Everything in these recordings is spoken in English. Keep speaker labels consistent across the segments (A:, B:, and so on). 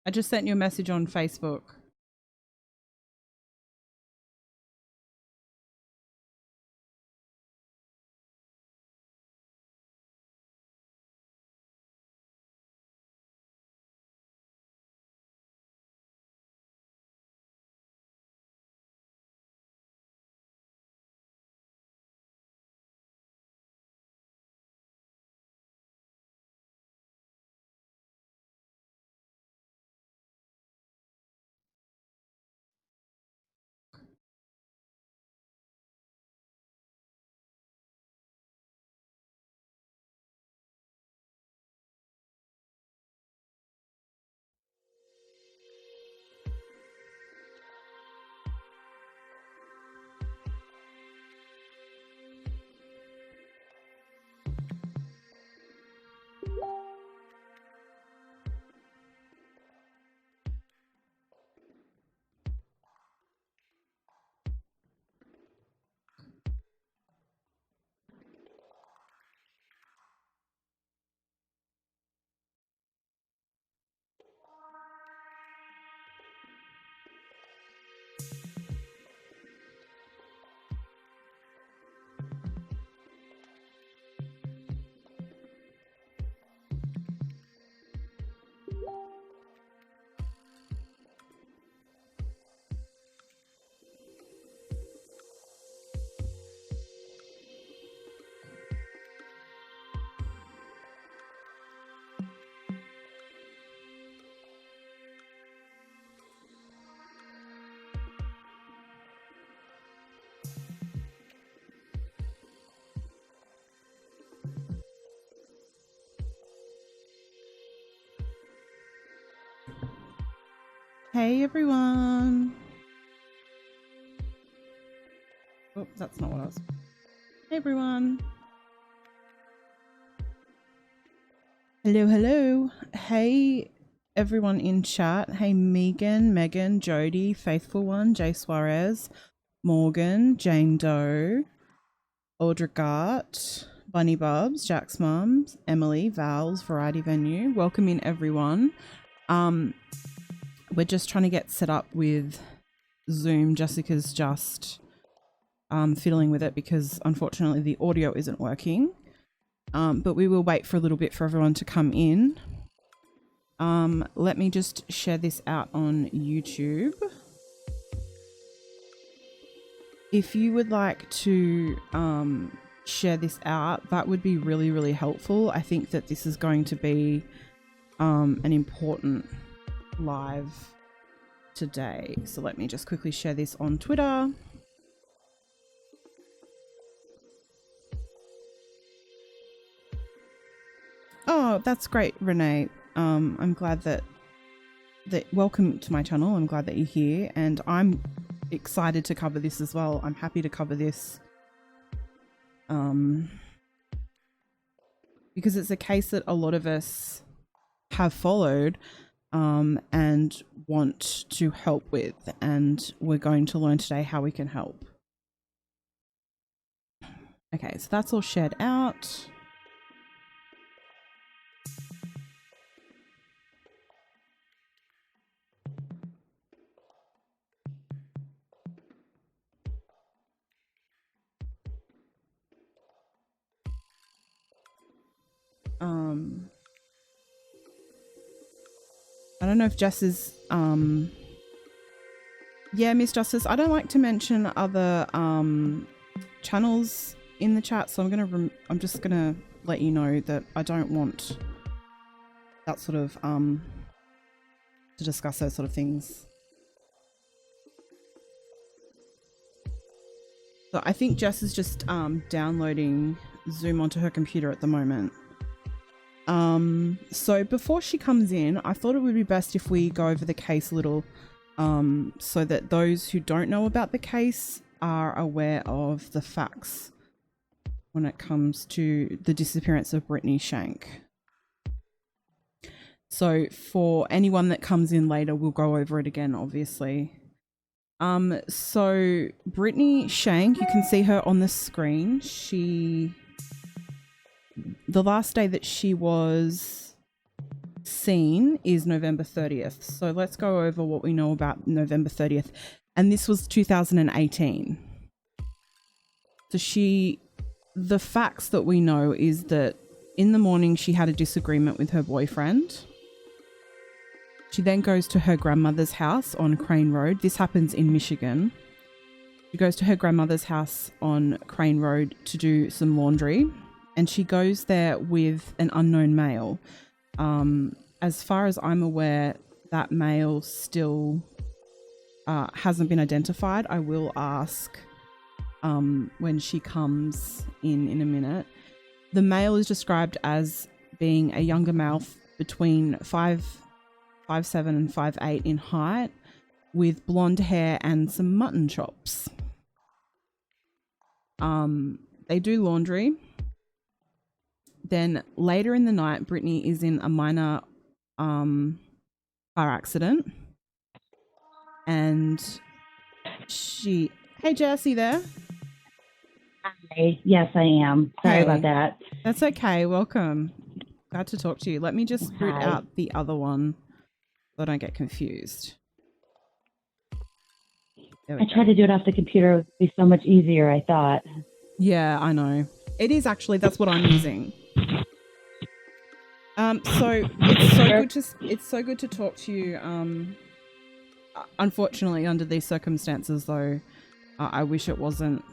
A: I just sent you a message on Facebook. Hey everyone. Oh, that's not what I was. Hey everyone. Hello, hello. Hey everyone in chat. Hey Megan, Jody, Faithful One, Jay Suarez, Morgan, Jane Doe, Audra Gart, Bunny Bubs, Jack's Mums, Emily, Val's, Variety Venue. Welcome in everyone. We're just trying to get set up with Zoom. Jessica's just fiddling with it because unfortunately the audio isn't working. But we will wait for a little bit for everyone to come in. Let me just share this out on YouTube. If you would like to share this out, that would be really, really helpful. I think that this is going to be an important live today. So let me just quickly share this on Twitter. Oh, that's great, Renee. I'm glad that welcome to my channel. I'm glad that you're here, and I'm excited to cover this as well. I'm happy to cover this because it's a case that a lot of us have followed and want to help with, and we're going to learn today how we can help. Okay, so that's all shared out. I don't know if Jess is, yeah, Miss Justice, I don't like to mention other channels in the chat, so I'm just gonna let you know that I don't want that sort of, to discuss those sort of things. So I think Jess is just downloading Zoom onto her computer at the moment. So before she comes in, I thought it would be best if we go over the case a little, so that those who don't know about the case are aware of the facts when it comes to the disappearance of Britney Shank. So for anyone that comes in later, we'll go over it again, obviously. So Britney Shank, you can see her on the screen. The last day that she was seen is November 30th. So let's go over what we know about November 30th. And this was 2018. So the facts that we know is that in the morning she had a disagreement with her boyfriend. She then goes to her grandmother's house on Crane Road. This happens in Michigan. She goes to her grandmother's house on Crane Road to do some laundry, and she goes there with an unknown male. As far as I'm aware, that male still hasn't been identified. I will ask when she comes in a minute. The male is described as being a younger male between 5'7" and 5'8" in height, with blonde hair and some mutton chops. They do laundry. Then later in the night, Britney is in a minor car accident, and hey Jess, you there?
B: Hi. Yes, I am. Sorry about that.
A: That's okay. Welcome. Glad to talk to you. Let me just root out the other one so I don't get confused.
B: I tried to do it off the computer. It would be so much easier, I thought.
A: Yeah, I know. It is actually. That's what I'm using. So it's so good to talk to you. Unfortunately, under these circumstances, though, I wish it wasn't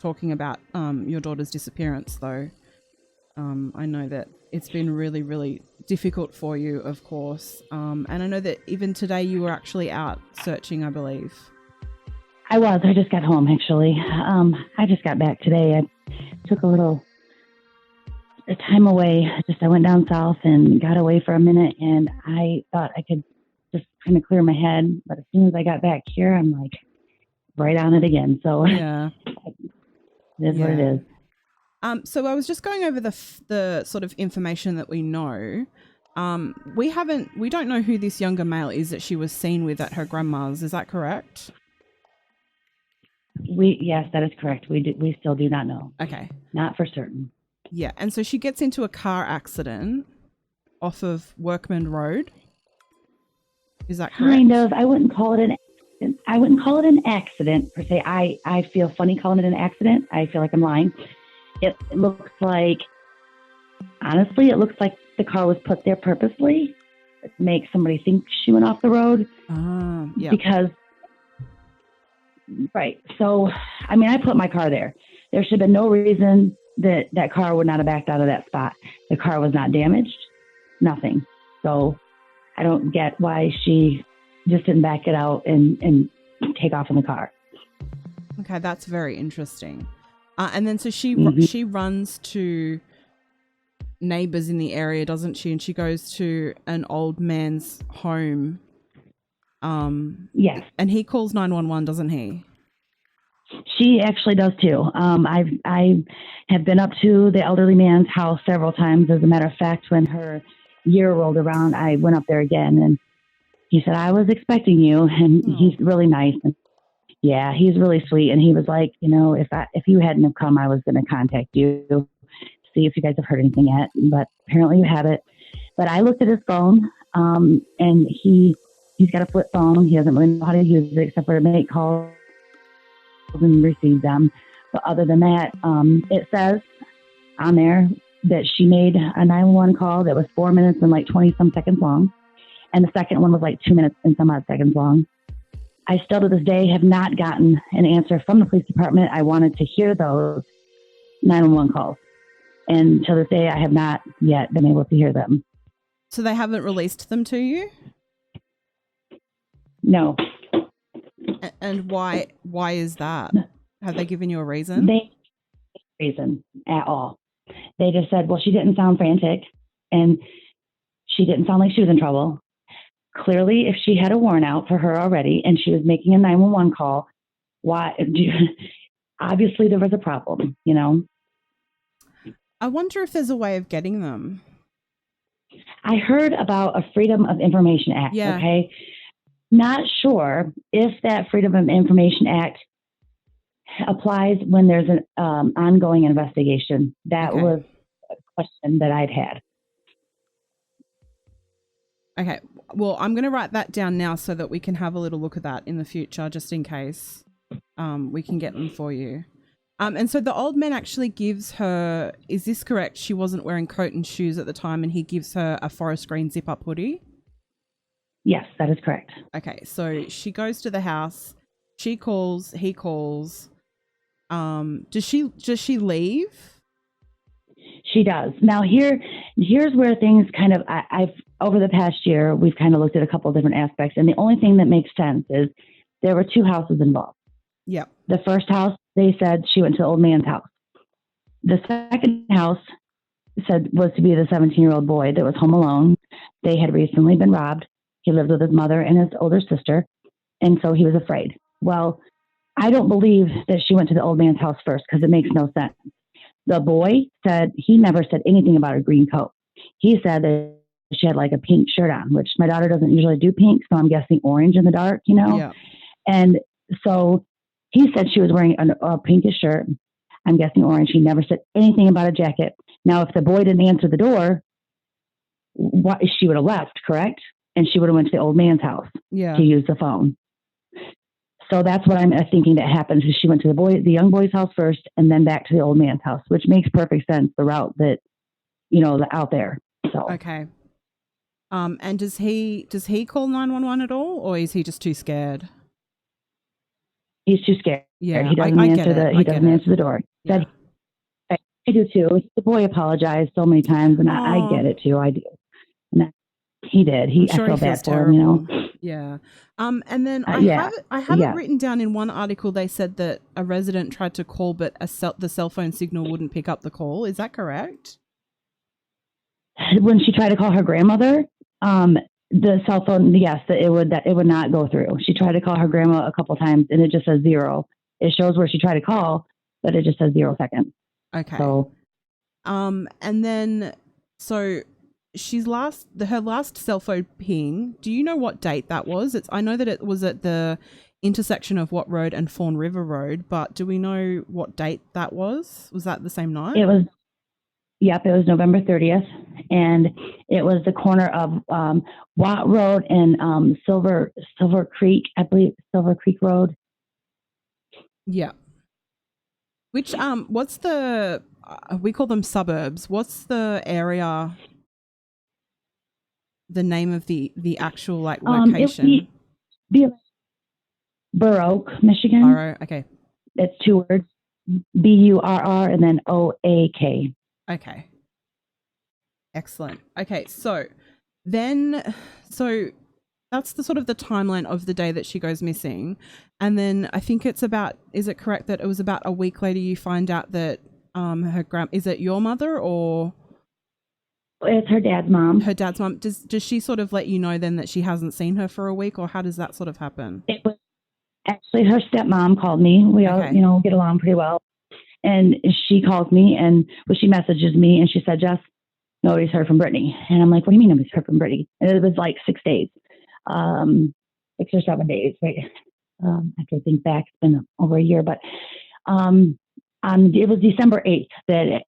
A: talking about your daughter's disappearance, though. I know that it's been really, really difficult for you, of course. And I know that even today you were actually out searching, I believe.
B: I was. I just got home, actually. I just got back today. I took a time away. I went down south and got away for a minute, and I thought I could just kind of clear my head. But as soon as I got back here, I'm like right on it again. So
A: yeah,
B: it is what it is.
A: So I was just going over the sort of information that we know. We don't know who this younger male is that she was seen with at her grandma's. Is that correct?
B: Yes, that is correct. We still do not know.
A: Okay.
B: Not for certain.
A: Yeah, and so she gets into a car accident off of Workman Road. Is that correct?
B: Kind of. I wouldn't call it an accident. I wouldn't call it an accident per se. I feel funny calling it an accident. I feel like I'm lying. It looks like, honestly, it looks like the car was put there purposely to make somebody think she went off the road.
A: Yeah.
B: Because, right. So, I mean, I put my car there. There should have been no reason that car would not have backed out of that spot. The car was not damaged, nothing. So I don't get why she just didn't back it out and take off in the car.
A: Okay, that's very interesting. And then so she runs to neighbors in the area, doesn't she? And she goes to an old man's home.
B: Yes.
A: And he calls 911, doesn't he?
B: She actually does too. I have been up to the elderly man's house several times. As a matter of fact, when her year rolled around, I went up there again, and he said, "I was expecting you," and he's really nice. And yeah, he's really sweet. And he was like, if you hadn't have come, I was going to contact you, see if you guys have heard anything yet. But apparently you haven't. But I looked at his phone, and he's got a flip phone. He doesn't really know how to use it except for to make calls and receive them. But other than that, it says on there that she made a 911 call that was 4 minutes and like 20 some seconds long. And the second one was like 2 minutes and some odd seconds long. I still to this day have not gotten an answer from the police department. I wanted to hear those 911 calls. And to this day, I have not yet been able to hear them.
A: So they haven't released them to you?
B: No.
A: And why is that? Have they given you a reason?
B: They reason at all. They just said, well, she didn't sound frantic and she didn't sound like she was in trouble. Clearly, if she had a warrant out for her already and she was making a 911 call, obviously there was a problem,
A: I wonder if there's a way of getting them.
B: I heard about a Freedom of Information Act, okay? Not sure if that Freedom of Information Act applies when there's an ongoing investigation. That was a question that I'd had.
A: Okay. Well, I'm going to write that down now so that we can have a little look at that in the future, just in case we can get them for you. And so the old man actually gives her, is this correct? She wasn't wearing coat and shoes at the time and he gives her a forest green zip up hoodie?
B: Yes, that is correct.
A: Okay. So she goes to the house. She calls, he calls. Does she leave?
B: She does. Now here's where things kind of, I've over the past year, we've kind of looked at a couple of different aspects. And the only thing that makes sense is there were 2 houses involved.
A: Yep.
B: The first house, they said she went to the old man's house. The second house said was to be the 17-year-old boy that was home alone. They had recently been robbed. He lived with his mother and his older sister. And so he was afraid. Well, I don't believe that she went to the old man's house first because it makes no sense. The boy said he never said anything about a green coat. He said that she had like a pink shirt on, which my daughter doesn't usually do pink. So I'm guessing orange in the dark, you know?
A: Yeah.
B: And so he said she was wearing a pinkish shirt. I'm guessing orange. He never said anything about a jacket. Now, if the boy didn't answer the door, she would have left, correct? And she would have went to the old man's house to use the phone. So that's what I'm thinking that happens. Is she went to the young boy's house first, and then back to the old man's house, which makes perfect sense. The route that, out there. So
A: okay. And does he call 911 at all, or is he just too scared?
B: He's too scared.
A: Yeah,
B: he doesn't answer the door.
A: Yeah.
B: I do too. The boy apologized so many times, and I get it too. I do. And he did. I feel bad for him,
A: Yeah. And then I have it written down in one article. They said that a resident tried to call, but the cell phone signal wouldn't pick up the call. Is that correct?
B: When she tried to call her grandmother, the cell phone, yes, it would not go through. She tried to call her grandma a couple times, and it just says 0. It shows where she tried to call, but it just says 0 seconds.
A: Okay.
B: So,
A: and then so her last cell phone ping. Do you know what date that was? I know that it was at the intersection of Watt Road and Fawn River Road, but do we know what date that was? Was that the same night?
B: It was. Yep, it was November 30th, and it was the corner of Watt Road and Silver Creek, I believe, Silver Creek Road.
A: Yeah. Which what's the we call them suburbs? What's the area? The name of the actual location?
B: It would be Burr Oak, Michigan.
A: Burr, okay.
B: It's 2 words: BURR and then OAK.
A: Okay. Excellent. Okay, so that's the sort of the timeline of the day that she goes missing. And then I think is it correct that it was about a week later you find out that is it your mother or?
B: It's her dad's mom.
A: Her dad's mom. Does she sort of let you know then that she hasn't seen her for a week, or how does that sort of happen?
B: It was actually her stepmom called me. We all, get along pretty well. And she calls me and she messages me and she said, Jess, nobody's heard from Britney. And I'm like, what do you mean nobody's heard from Britney? And it was like 6 days, 6 or 7 days. Right. I have to think back. It's been over a year, but it was December 8th that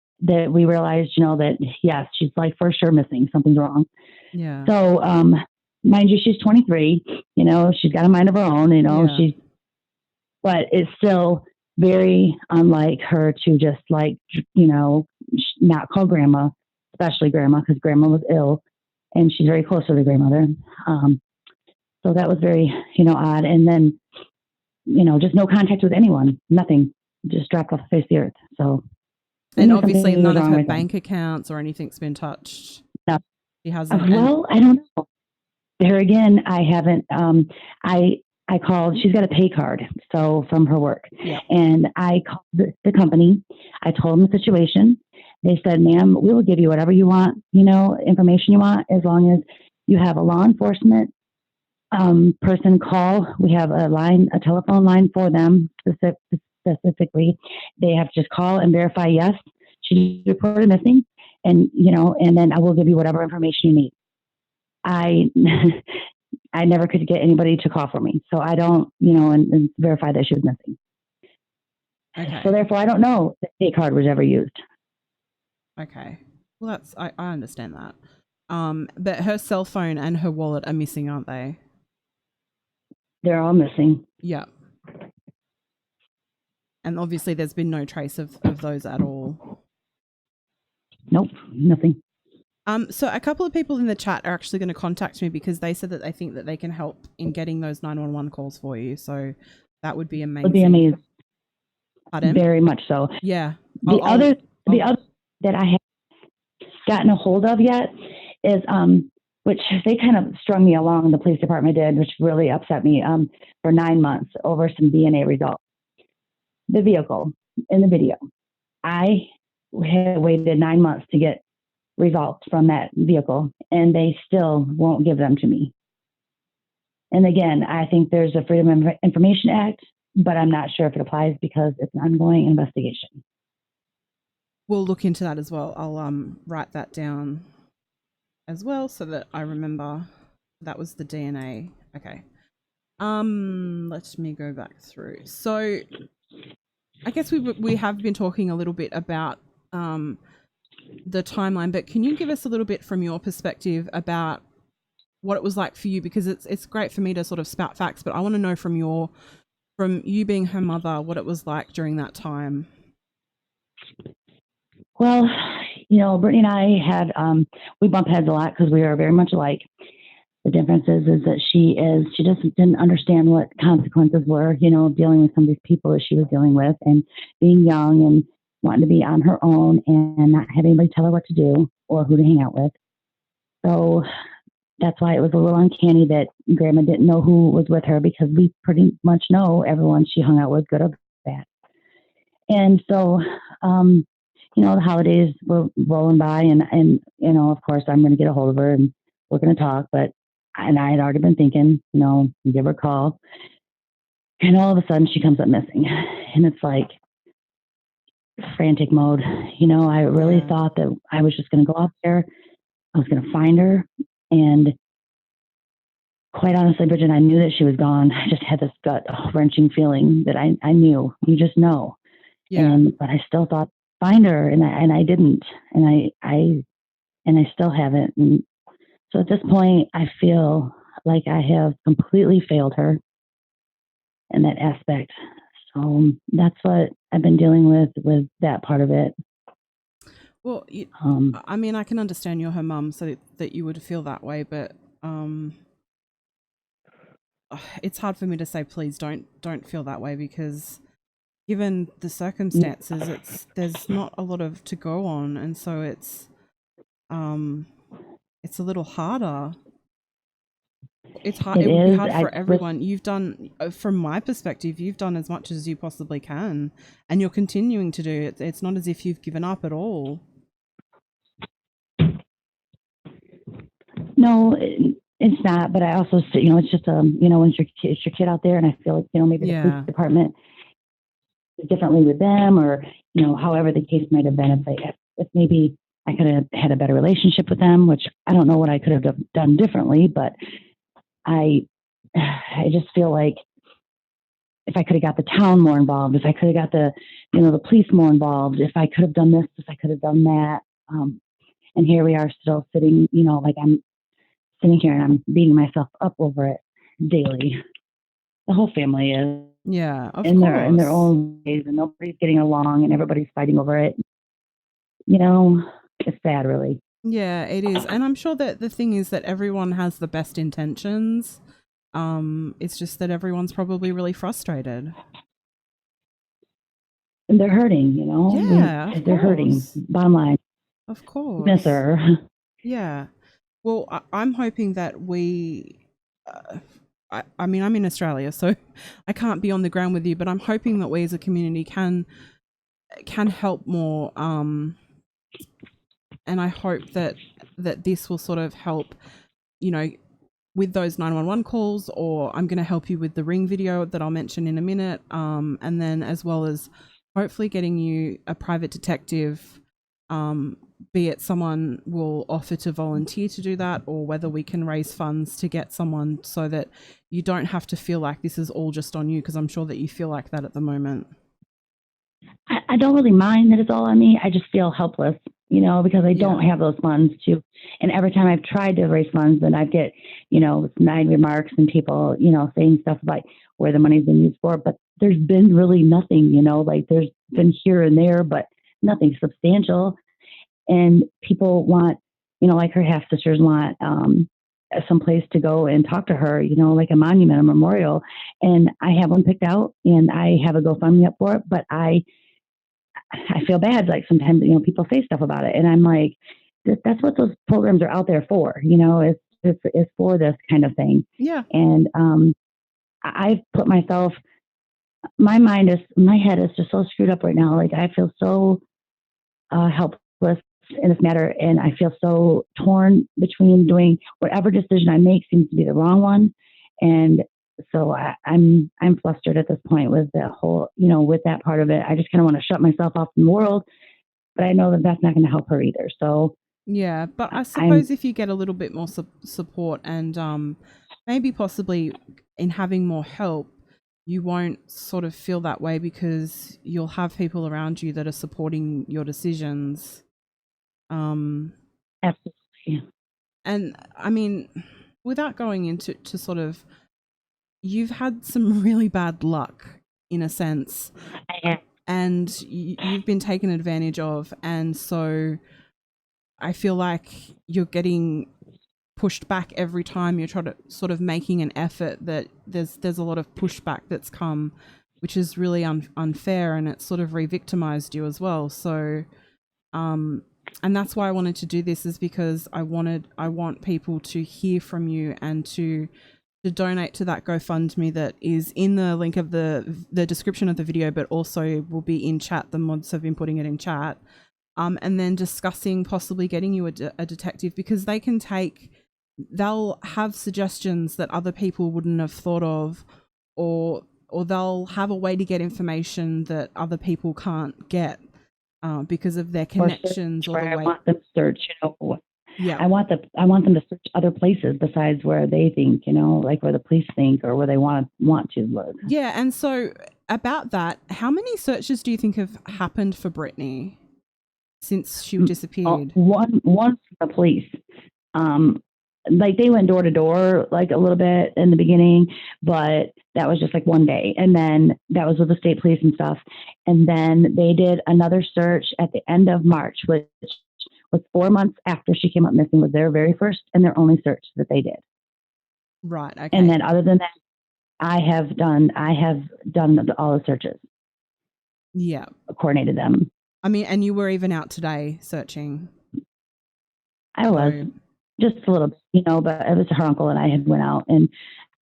B: we realized, that yes, she's like for sure missing. Something's wrong.
A: Yeah.
B: So, mind you, she's 23, she's got a mind of her own, but it's still very unlike her to just not call grandma, especially grandma, because grandma was ill and she's very close to the grandmother. So that was very, odd. And then, just no contact with anyone, nothing, just dropped off the face of the earth. So,
A: and obviously none of her bank accounts or anything's been touched.
B: No.
A: She hasn't.
B: I don't know. There again, I haven't, I called, she's got a pay card, so from her work.
A: Yeah.
B: And I called the company. I told them the situation. They said, ma'am, we will give you whatever you want, information you want, as long as you have a law enforcement person call. We have a telephone line for them specifically. They have to just call and verify, yes, she reported missing. And, and then I will give you whatever information you need. I never could get anybody to call for me. So I don't, and verify that she was missing.
A: Okay.
B: So therefore, I don't know if the pay card was ever used.
A: Okay. Well, I understand that. But her cell phone and her wallet are missing, aren't they?
B: They're all missing.
A: Yeah. And obviously there's been no trace of those at all.
B: Nope, nothing.
A: So a couple of people in the chat are actually going to contact me because they said that they think that they can help in getting those 911 calls for you. So that would be amazing.
B: Would be amazing.
A: Pardon?
B: Very much so.
A: Yeah.
B: The other that I have gotten a hold of yet is which they kind of strung me along, the police department did, which really upset me, for 9 months over some DNA results. The vehicle in the video. I had waited 9 months to get results from that vehicle, and they still won't give them to me. And again, I think there's a Freedom of Information Act, but I'm not sure if it applies because it's an ongoing investigation.
A: We'll look into that as well. I'll write that down as well so that I remember that was the DNA. Okay. Let me go back through. So I guess we have been talking a little bit about the timeline, but can you give us a little bit from your perspective about what it was like for you? Because it's great for me to sort of spout facts, but I want to know from you being her mother, what it was like during that time.
B: Well, you know, Brittany and I had, we bump heads a lot because we are very much alike. The difference is that she just didn't understand what consequences were, you know, dealing with some of these people that she was dealing with and being young and wanting to be on her own and not having anybody tell her what to do or who to hang out with. So that's why it was a little uncanny that Grandma didn't know who was with her because we pretty much know everyone she hung out with, good or bad. And so, you know, the holidays were rolling by and, you know, of course I'm going to get a hold of her and we're going to talk, and I had already been thinking, you know, give her a call. And all of a sudden she comes up missing. And it's like frantic mode. You know, I really thought that I was just going to go out there. I was going to find her. And quite honestly, Bridget, I knew that she was gone. I just had this gut wrenching feeling that I knew. You just know. Yeah. But I still thought find her, and I didn't, and I still haven't. And so at this point, I feel like I have completely failed her in that aspect. So that's what I've been dealing with that part of it.
A: Well, I mean, I can understand you're her mum, so that you would feel that way, but it's hard for me to say, please don't feel that way, because given the circumstances, there's not a lot of to go on, and so it's a little harder. It's hard. It would be hard for everyone. You've done, from my perspective, you've done as much as you possibly can, and you're continuing to do it. It's not as if you've given up at all. No, it's not. But I also, you know, it's just you know, when it's your kid out there, and I feel like, you know, maybe the police department is differently with them, or, you know, however the case might have been. If maybe I could have had a better relationship with them, which I don't know what I could have done differently, but I just feel like if I could have got the town more involved, if I could have got the police more involved, if I could have done this, if I could have done that. And here we are still sitting, you know, like I'm sitting here and I'm beating myself up over it daily. The whole family is. Yeah, of course. In their own ways, and nobody's getting along and everybody's fighting over it. You know, it's sad, really. Yeah, it is. And I'm sure that the thing is that everyone has the best intentions. It's just that everyone's probably really frustrated. And they're hurting, you know? Yeah, they're hurting. Bottom line. Of course. Miss her. Yeah. Well, I'm hoping that we... I mean, I'm in Australia, so I can't be on the ground with you, but I'm hoping that we as a community can help more. And I hope that this will sort of help, you know, with those 911 calls, or I'm going to help you with the Ring video that I'll mention in a minute. And then as well as hopefully getting you a private detective, be it someone will offer to volunteer to do that, or whether we can raise funds to get someone so that you don't have to feel like this is all just on you, because I'm sure that you feel like that at the moment. I don't really mind that it's all on me. I just feel helpless.
B: because I don't
A: Yeah.
B: have those funds to. And every time I've tried to raise funds, then I get, snide remarks and people, saying stuff about where the money's been used for. But there's been really nothing, like there's been here and there, but nothing substantial. And people want, like her half sisters want some place to go and talk to her, like a monument, a memorial. And I have one picked out, and I have a GoFundMe up for it. But I feel bad. Like sometimes, people say stuff about it, and I'm like, that's what those programs are out there for. It's for this kind of thing.
A: Yeah.
B: And I've put myself, my head is just so screwed up right now. Like I feel so helpless in this matter, and I feel so torn between doing whatever decision I make seems to be the wrong one. And so I'm flustered at this point with the whole, with that part of it. I just kind of want to shut myself off from the world, but I know that that's not going to help her either. So
A: Yeah, but I
B: I'm
A: suppose if you get a little bit more support and maybe possibly in having more help, you won't sort of feel that way because you'll have people around you that are supporting your decisions.
B: absolutely,
A: And I mean, without going into sort of, you've had some really bad luck in a sense,
B: I am,
A: and you've been taken advantage of, and so I feel like you're getting pushed back every time you're trying to sort of making an effort. That there's a lot of pushback that's come, which is really unfair, and it's sort of re-victimized you as well. So and that's why I wanted to do this, is because I want people to hear from you and to donate to that GoFundMe that is in the link of the description of the video, but also will be in chat. The mods have been putting it in chat. And then discussing possibly getting you a detective, because they'll have suggestions that other people wouldn't have thought of, or they'll have a way to get information that other people can't get because of their
B: or
A: connections
B: search
A: or the
B: where I
A: way.
B: want them to search.
A: Yeah.
B: I want them to search other places besides where they think, like where the police think or where they want to look.
A: Yeah. And so about that, how many searches do you think have happened for Britney since she disappeared?
B: One from the police. Like they went door to door like a little bit in the beginning, but that was just like one day. And then that was with the state police and stuff. And then they did another search at the end of March, which was 4 months after she came up missing, was their very first and their only search that they did.
A: Right. Okay.
B: And then other than that, I have done all the searches,
A: Yeah.
B: coordinated them.
A: I mean, and you were even out today searching.
B: I was
A: So,
B: just a little bit, but it was her uncle and I had went out, and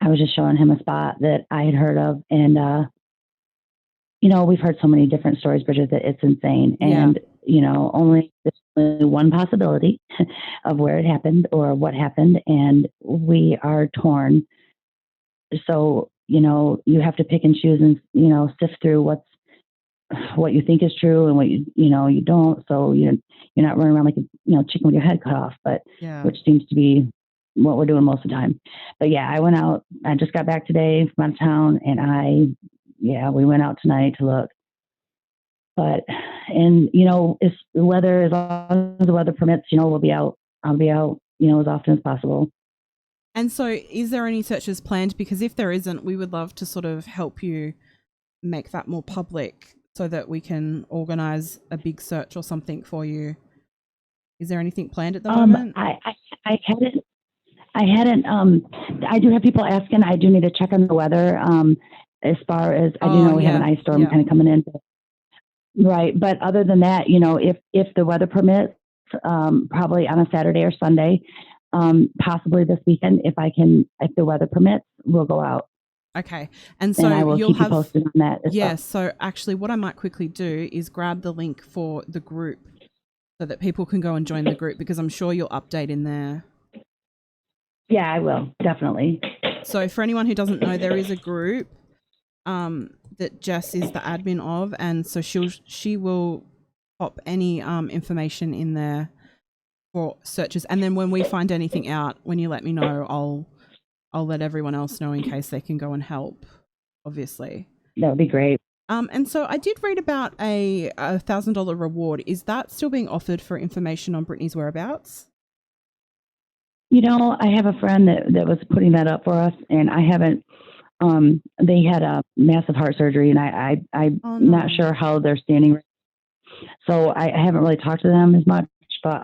B: I was just showing him a spot that I had heard of. And, we've heard so many different stories, Bridget, that it's insane.
A: yeah.
B: And, there's only one possibility of where it happened or what happened. And we are torn. So, you have to pick and choose and, sift through what you think is true and what you don't. So you're not running around like a chicken with your head cut off, but
A: Yeah.
B: which seems to be what we're doing most of the time. But yeah, I went out. I just got back today from out of town, and we went out tonight to look. But it's the weather, as long as the weather permits, we'll be out. I'll be out, as often as possible.
A: And so is there any searches planned? Because if there isn't, we would love to sort of help you make that more public so that we can organize a big search or something for you. Is there anything planned at the moment?
B: I hadn't. I hadn't. I do have people asking. I do need to check on the weather. As far as I do know, we have an ice storm kind of coming in. Right, but other than that, if the weather permits, probably on a Saturday or Sunday, possibly this weekend, if the weather permits, we'll go out.
A: Okay, and so
B: I will
A: you'll
B: keep you posted on that.
A: Yeah. So actually, what I might quickly do is grab the link for the group so that people can go and join the group, because I'm sure you'll update in there.
B: Yeah, I will, definitely.
A: So for anyone who doesn't know, there is a group that Jess is the admin of, and so she will pop any information in there for searches, and then when we find anything out, when you let me know, I'll let everyone else know in case they can go and help, obviously.
B: That would be great.
A: And so I did read about a $1,000 reward. Is that still being offered for information on Britney's whereabouts?
B: I have a friend that was putting that up for us, and I haven't. They had a massive heart surgery, and I'm
A: Oh
B: not
A: no.
B: sure how they're standing. So I haven't really talked to them as much. But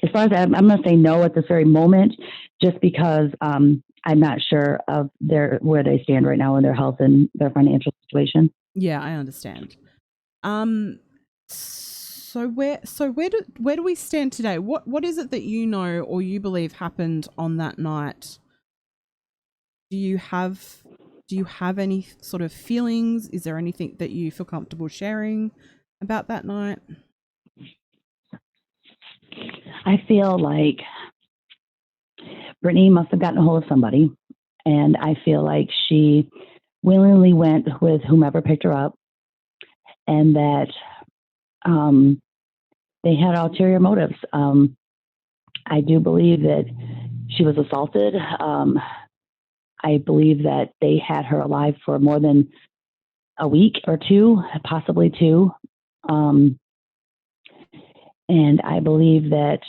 B: as far as I'm going to say no at this very moment, just because I'm not sure of where they stand right now in their health and their financial situation.
A: Yeah, I understand. So where do we stand today? What is it that you know or you believe happened on that night? Do you have any sort of feelings? Is there anything that you feel comfortable sharing about that night?
B: I feel like Brittany must have gotten a hold of somebody, and I feel like she willingly went with whomever picked her up, and that um, they had ulterior motives. I do believe that she was assaulted. I believe that they had her alive for more than a week or two, possibly two. Um, and I believe that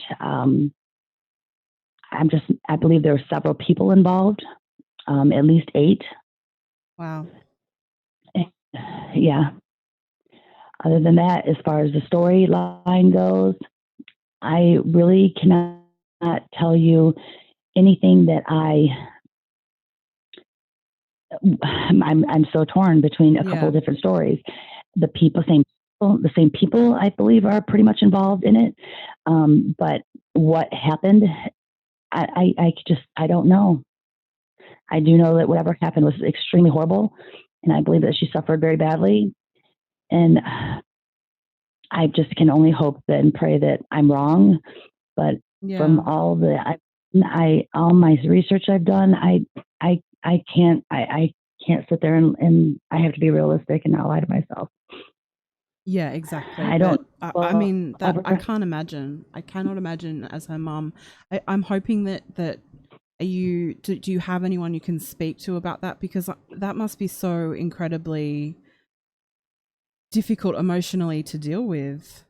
B: I believe there were several people involved, at least 8.
A: Wow.
B: Yeah. Other than that, as far as the storyline goes, I really cannot tell you anything that I'm so torn between a couple
A: Yeah.
B: of different stories. The same people, I believe, are pretty much involved in it. But what happened, I don't know. I do know that whatever happened was extremely horrible, and I believe that she suffered very badly. And I just can only hope and pray that I'm wrong. But from
A: Yeah.
B: all my research I've done, I can't sit there and I have to be realistic and not lie to myself.
A: Yeah, exactly.
B: I
A: But
B: don't
A: I
B: well
A: mean that
B: ever.
A: I can't imagine. I cannot imagine as her mum. I'm hoping that do you have anyone you can speak to about that, because that must be so incredibly difficult emotionally to deal with.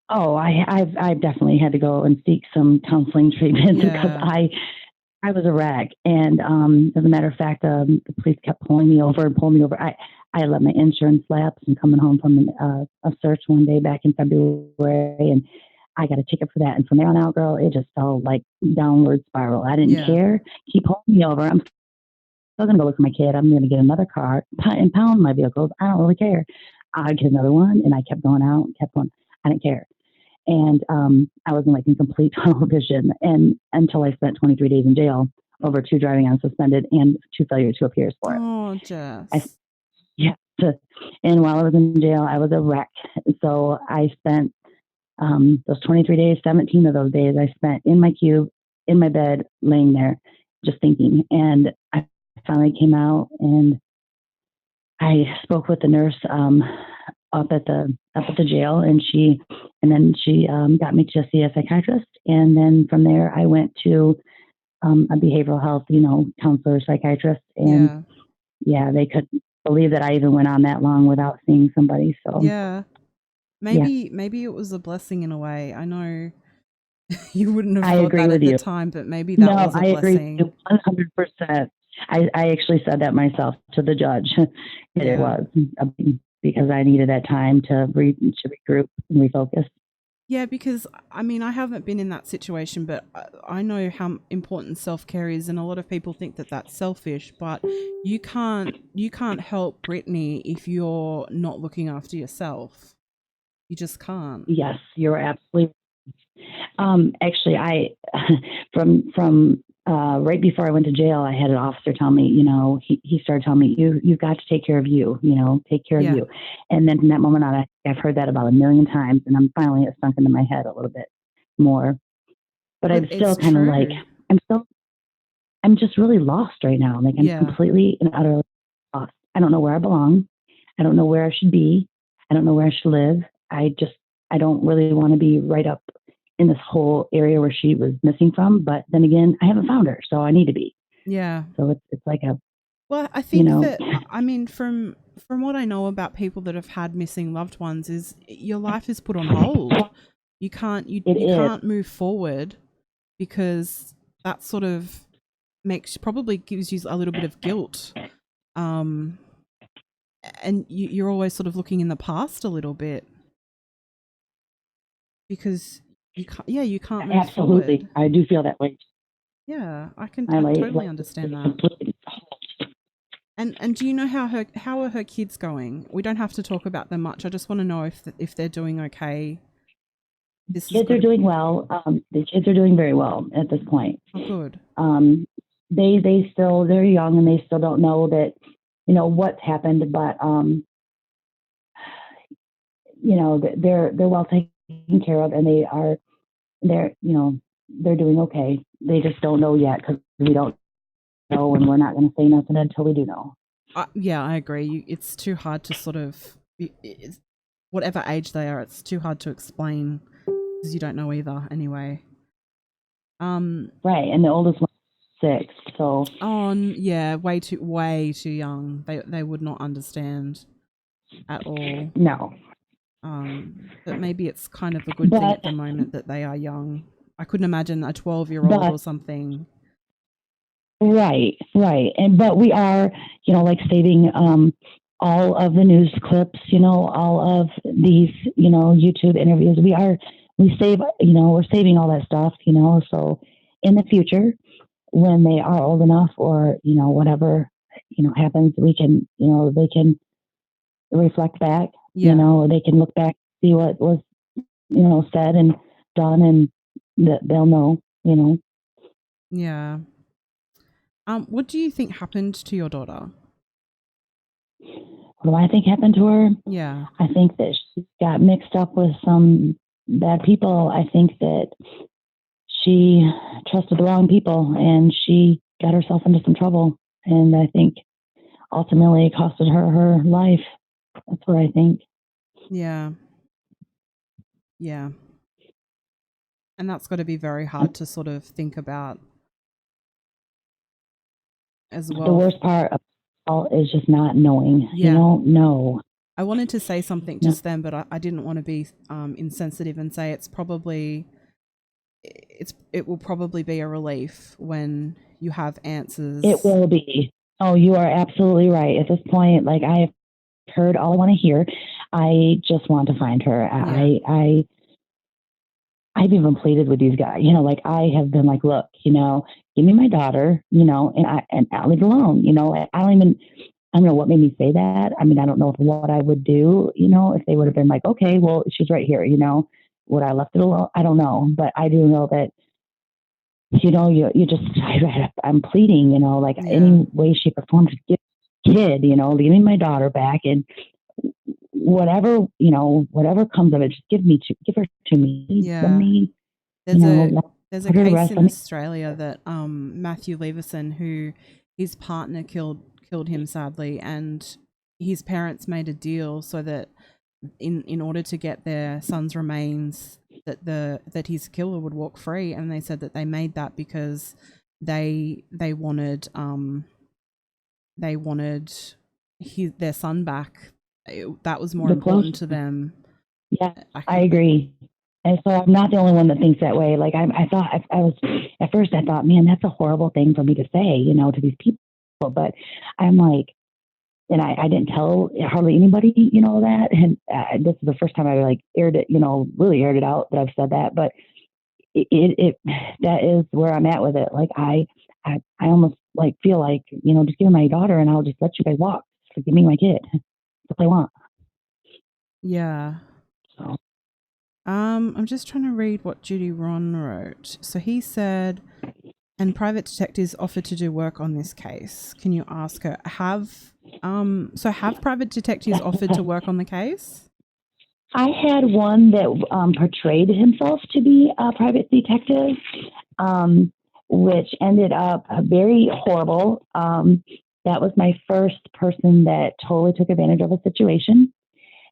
B: Oh, I've definitely had to go and seek some counseling treatment because
A: Yeah.
B: I was a wreck. And as a matter of fact, the police kept pulling me over and pulling me over. I let my insurance lapse and coming home from a search one day back in February, and I got a ticket for that. And from there on out, girl, it just felt like downward spiral. I didn't
A: Yeah.
B: care. Keep pulling me over. I'm still going to go look for my kid. I'm going to get another car, impound my vehicles. I don't really care. I get another one, and I kept going out, kept going. I didn't care. And I was in like in complete tunnel vision, and until I spent 23 days in jail over 2 driving unsuspended and 2 failure to appears for it.
A: Oh,
B: I
A: Jess.
B: yeah, and while I was in jail, I was a wreck. So I spent those 23 days, 17 of those days, I spent in my cube, in my bed, laying there, just thinking. And I finally came out, and I spoke with the nurse up at the jail, and then she got me to see a psychiatrist, and then from there I went to a behavioral health, counselor, psychiatrist, and
A: Yeah.
B: yeah, they couldn't believe that I even went on that long without seeing somebody. So
A: Yeah.
B: yeah,
A: Maybe it was a blessing in a way. I know you wouldn't have
B: I
A: thought
B: agree
A: that
B: with
A: at the
B: you.
A: time, but maybe that
B: No,
A: was a
B: I agree with
A: blessing.
B: you 100%. I actually said that myself to the judge that it
A: Yeah.
B: was because I needed that time to regroup and refocus.
A: Yeah, because I mean, I haven't been in that situation, but I know how important self-care is, and a lot of people think that that's selfish, but you can't help Brittany if you're not looking after yourself. You just can't.
B: Yes, you're absolutely. Actually, I from right before I went to jail, I had an officer tell me, he started telling me, you've got to take care of you, take care of
A: Yeah,
B: you. And then from that moment on, I've heard that about a million times, and I'm finally it sunk into my head a little bit more. But
A: but
B: I'm still
A: it's
B: kind of like
A: true.
B: I'm just really lost right now. Like I'm
A: Yeah.
B: completely and utterly lost. I don't know where I belong. I don't know where I should be. I don't know where I should live. I don't really want to be right up in this whole area where she was missing from. But then again, I haven't found her, so I need to be.
A: Yeah.
B: So it's like
A: Well, I
B: you
A: think
B: know.
A: that, I mean, from what I know about people that have had missing loved ones, is your life is put on hold.
B: It
A: You
B: is.
A: can't move forward because that sort of probably gives you a little bit of guilt. Um, and you're always sort of looking in the past a little bit because you can't move
B: Absolutely.
A: forward.
B: I do feel that way.
A: Yeah,
B: I
A: I
B: like,
A: totally understand
B: it's
A: that.
B: completely.
A: And do you know how are her kids going? We don't have to talk about them much. I just want to know if they're doing okay. This has
B: Kids
A: got
B: are
A: to.
B: doing well. The kids are doing very well at this point.
A: Oh, good.
B: Um, they still, they're young and they still don't know that, what's happened, but, they're well taken care of, and they're doing okay. They just don't know yet because we don't know, and we're not going to say nothing until we do know.
A: Yeah, I agree. It's too hard to sort of, whatever age they are, it's too hard to explain because you don't know either. Anyway.
B: Right, and the oldest one's 6, so
A: Yeah, way too young. They would not understand at all.
B: no.
A: But maybe it's kind of a good thing
B: But
A: at the moment that they are young. I couldn't imagine a 12-year-old
B: but
A: or something.
B: right, and but we are, like saving all of the news clips, all of these, YouTube interviews. We save, we're saving all that stuff, so in the future when they are old enough, or whatever happens, we can, they can reflect back,
A: Yeah,
B: they can look back, see what was, said and done, and they'll know,
A: yeah. What do you think happened to your daughter?
B: what do I think happened to her?
A: Yeah,
B: I think that she got mixed up with some bad people. I think that she trusted the wrong people and she got herself into some trouble. And I think ultimately it costed her her life. That's what I think.
A: yeah, yeah. And that's got to be very hard to sort of think about as
B: The
A: well.
B: worst part of all is just not knowing. You
A: Yeah.
B: don't know.
A: I wanted to say something
B: No,
A: just then, but I didn't want to be insensitive and say it will probably be a relief when you have
B: it
A: answers.
B: will be. Oh, you are absolutely right. At this point, like, I have heard all I want to hear. I just want to find her.
A: Yeah,
B: I've even pleaded with these guys, like, I have been like, look, give me my daughter, and I'll leave it alone, I don't know what made me say that. I mean, I don't know what I would do, if they would have been like, okay, well, she's right here, would I left it alone? I don't know, but I do know that, you just, I'm pleading, like,
A: yeah,
B: any way, shape, or form, just give give me my daughter back, and whatever comes of it, just give her to me. Let
A: yeah.
B: me,
A: There's a
B: let
A: there's a
B: put her to
A: case
B: rest.
A: in
B: Let me.
A: Australia that Matthew Leverson, who his partner killed him sadly, and his parents made a deal so that in order to get their son's remains, that his killer would walk free, and they said that they made that because they wanted their son back. That was more
B: The close.
A: important to them.
B: Yeah,
A: I
B: I
A: can,
B: agree. And so I'm not the only one that thinks that way. Like, I thought, I was, at first I thought, man, that's a horrible thing for me to say, to these people. But I'm like, and I didn't tell hardly anybody, that. And this is the first time I like aired it, really aired it out that I've said that. But it that is where I'm at with it. Like, I almost like feel like, just give me my daughter and I'll just let you guys walk. Just give me my kid. That's what I want.
A: yeah.
B: So
A: I'm just trying to read what Judy Ron wrote. So he said, and private detectives offered to do work on this case. Can you ask her? Have private detectives offered to work on the case?
B: I had one that portrayed himself to be a private detective, um, which ended up very horrible. That was my first person that totally took advantage of a situation.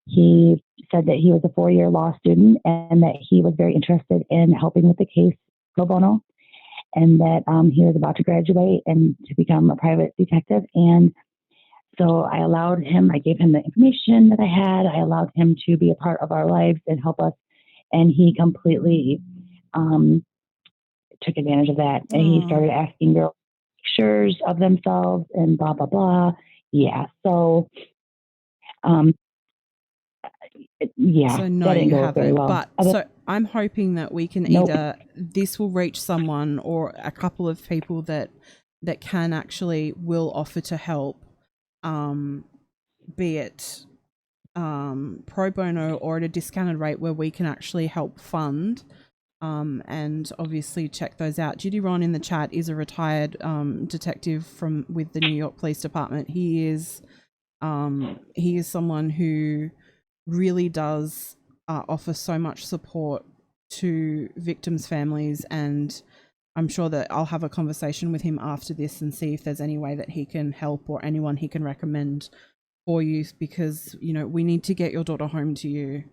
B: He said that he was a 4-year law student and that he was very interested in helping with the case pro bono. and that he was about to graduate and to become a private detective. And so I allowed him, I gave him the information that I had. I allowed him to be a part of our lives and help us. And he completely took advantage of that. And he started asking girls pictures of themselves and blah, blah, blah. Yeah. So, yeah,
A: So no,
B: that didn't
A: you
B: go very
A: haven't.
B: well.
A: But so I'm hoping that we can
B: Nope.
A: either this will reach someone or a couple of people that can actually will offer to help, be it pro bono or at a discounted rate where we can actually help fund. And obviously check those out. Judy Ron in the chat is a retired detective with the New York Police Department. He is someone who really does offer so much support to victims' families, and I'm sure that I'll have a conversation with him after this and see if there's any way that he can help or anyone he can recommend for you, because we need to get your daughter home to you.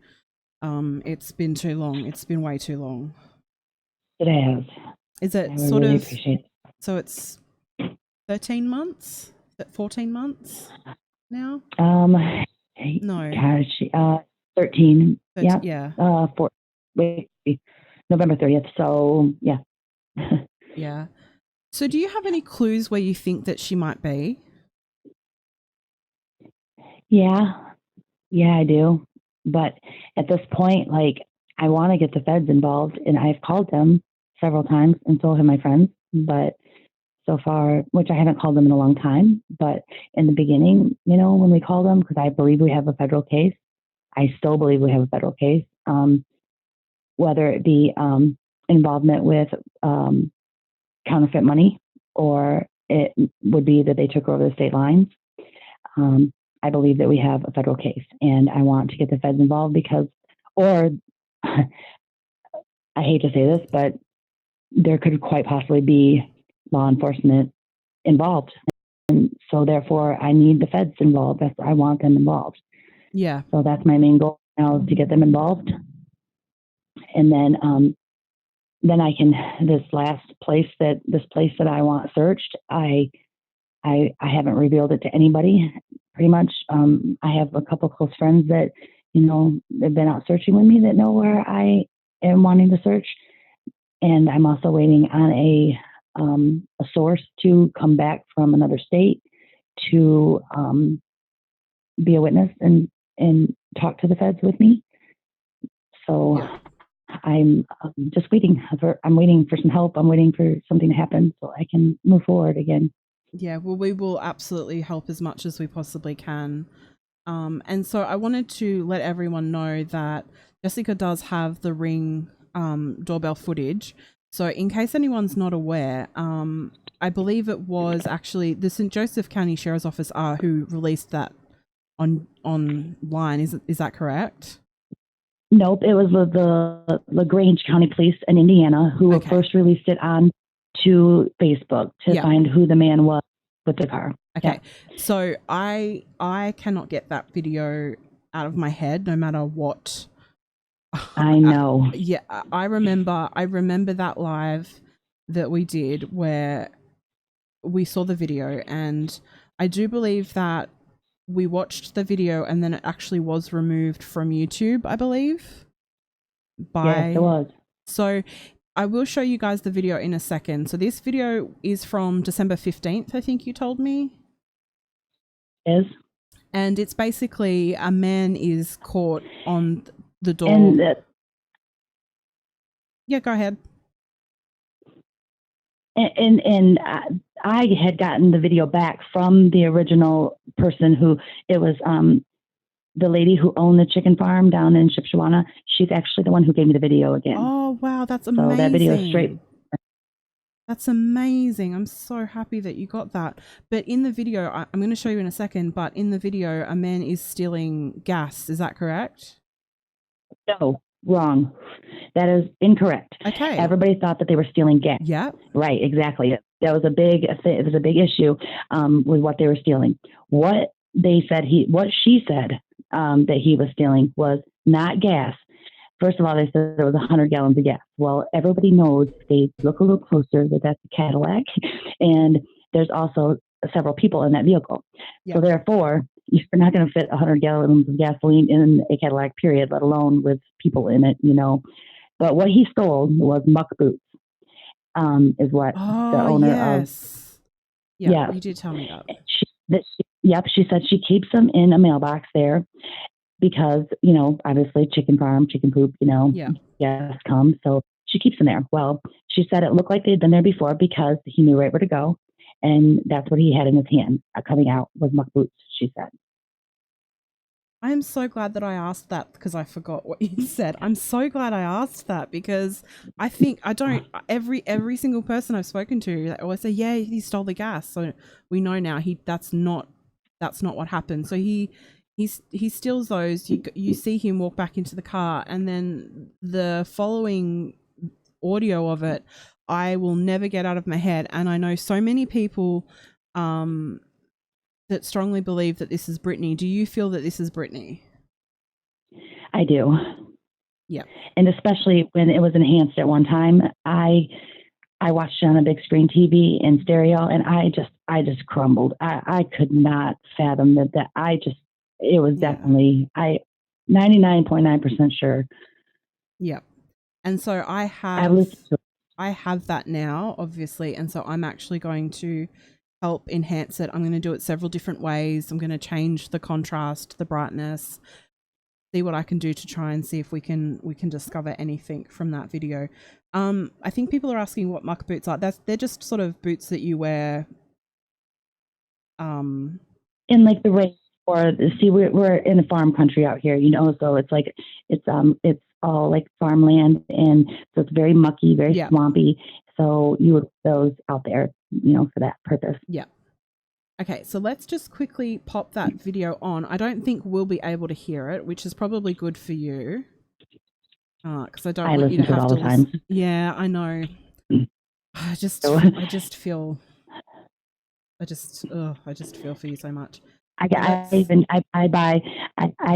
A: It's been too long. It's been way too long.
B: It has.
A: Is it
B: I
A: sort
B: really
A: of,
B: appreciate it.
A: so it's 13 months? Is it 14 months now? No.
B: Gosh, 13. Yeah.
A: Yeah.
B: November 30th. So, yeah.
A: Yeah. So do you have any clues where you think that she might be?
B: Yeah. Yeah, I do. But at this point, like, I want to get the feds involved, and I've called them several times, and so have my friends. But so far, which I haven't called them in a long time, but in the beginning, when we called them, because I believe we have a federal case, I still believe we have a federal case, whether it be involvement with counterfeit money, or it would be that they took over the state lines. I believe that we have a federal case, and I want to get the feds involved or I hate to say this, but there could quite possibly be law enforcement involved. And so therefore I need the feds involved. I want them involved.
A: Yeah.
B: So that's my main goal now, is to get them involved. And then I can, this place that I want searched, I haven't revealed it to anybody, pretty much. I have a couple close friends that, they've been out searching with me, that know where I am wanting to search. And I'm also waiting on a source to come back from another state to be a witness and talk to the feds with me. So yeah. I'm just waiting I'm waiting for some help. I'm waiting for something to happen so I can move forward again.
A: Yeah, well, we will absolutely help as much as we possibly can. And so I wanted to let everyone know that Jessica does have the Ring doorbell footage. So in case anyone's not aware, I believe it was actually the St. Joseph County Sheriff's Office who released that online. Is that correct?
B: Nope, it was the LaGrange County Police in Indiana who first released it on to Facebook to find who the man was with the car.
A: Okay, so I cannot get that video out of my head, no matter what.
B: I know.
A: I remember that live that we did where we saw the video, and I do believe that we watched the video and then it actually was removed from YouTube, I believe.
B: Yes, it was.
A: So I will show you guys the video in a second. So this video is from December 15th, I think you told me.
B: Is.
A: And it's basically a man is caught on the door.
B: And
A: yeah, go ahead.
B: And I had gotten the video back from the original person who it was, the lady who owned the chicken farm down in Shipshewana. She's actually the one who gave me the video again.
A: Oh, wow. That's amazing.
B: So that video is straight.
A: That's amazing. I'm so happy that you got that. But in the video, I'm going to show you in a second, but in the video, a man is stealing gas. Is that correct?
B: No, wrong. That is incorrect.
A: Okay.
B: Everybody thought that they were stealing gas.
A: Yeah.
B: Right, exactly. That was it was a big issue with what they were stealing. What she said that he was stealing was not gas. first of all, they said there was 100 gallons of gas. Well, everybody knows if they look a little closer that that's a Cadillac, and there's also several people in that vehicle.
A: Yeah.
B: So therefore, you're not going to fit 100 gallons of gasoline in a Cadillac, period, let alone with people in it, you know. But what he stole was muck boots, is what the
A: Oh,
B: owner of,
A: yes. Yeah,
B: yeah.
A: you did tell me that.
B: Yep, she said she keeps them in a mailbox there because, you know, obviously chicken farm, chicken poop, you know,
A: Yeah.
B: gas comes. So she keeps them there. Well, she said it looked like they'd been there before because he knew right where to go. And that's what he had in his hand coming out was muck boots, she said.
A: I am so glad that I asked that because I forgot what you said. I'm so glad I asked that because I think I don't every single person I've spoken to, they always say, yeah, he stole the gas. So we know now that's not what happened. So he steals those. You see him walk back into the car, and then the following audio of it, I will never get out of my head. And I know so many people that strongly believe that this is Britney. Do you feel that this is Britney?
B: I do.
A: Yeah.
B: And especially when it was enhanced at one time, I watched it on a big screen TV in stereo, and I just crumbled. I could not fathom that. It was definitely 99.9% sure.
A: Yeah. And so I have that now, obviously, and so I'm actually going to help enhance it. I'm going to do it several different ways. I'm going to change the contrast, the brightness, see what I can do to try and see if we can discover anything from that video. I think people are asking what muck boots are. They're just sort of boots that you wear.
B: In like the rain, or see, we're in a farm country out here, you know, so it's like it's all like farmland, and so it's very mucky, very swampy. So you would put those out there, you know, for that purpose.
A: Yeah. Okay, so let's just quickly pop that video on. I don't think we'll be able to hear it, which is probably good for you. Because I don't want you to have to listen. Yeah, I know. I just feel for you so much.
B: I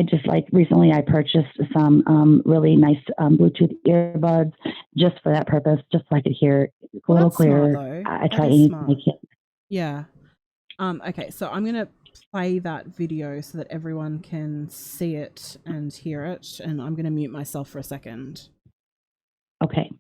B: just like recently I purchased some really nice Bluetooth earbuds just for that purpose, just so I could hear a little clearer.
A: Smart, though.
B: I try anything I can.
A: Yeah. Okay, so I'm gonna play that video so that everyone can see it and hear it, and I'm gonna mute myself for a second.
B: Okay.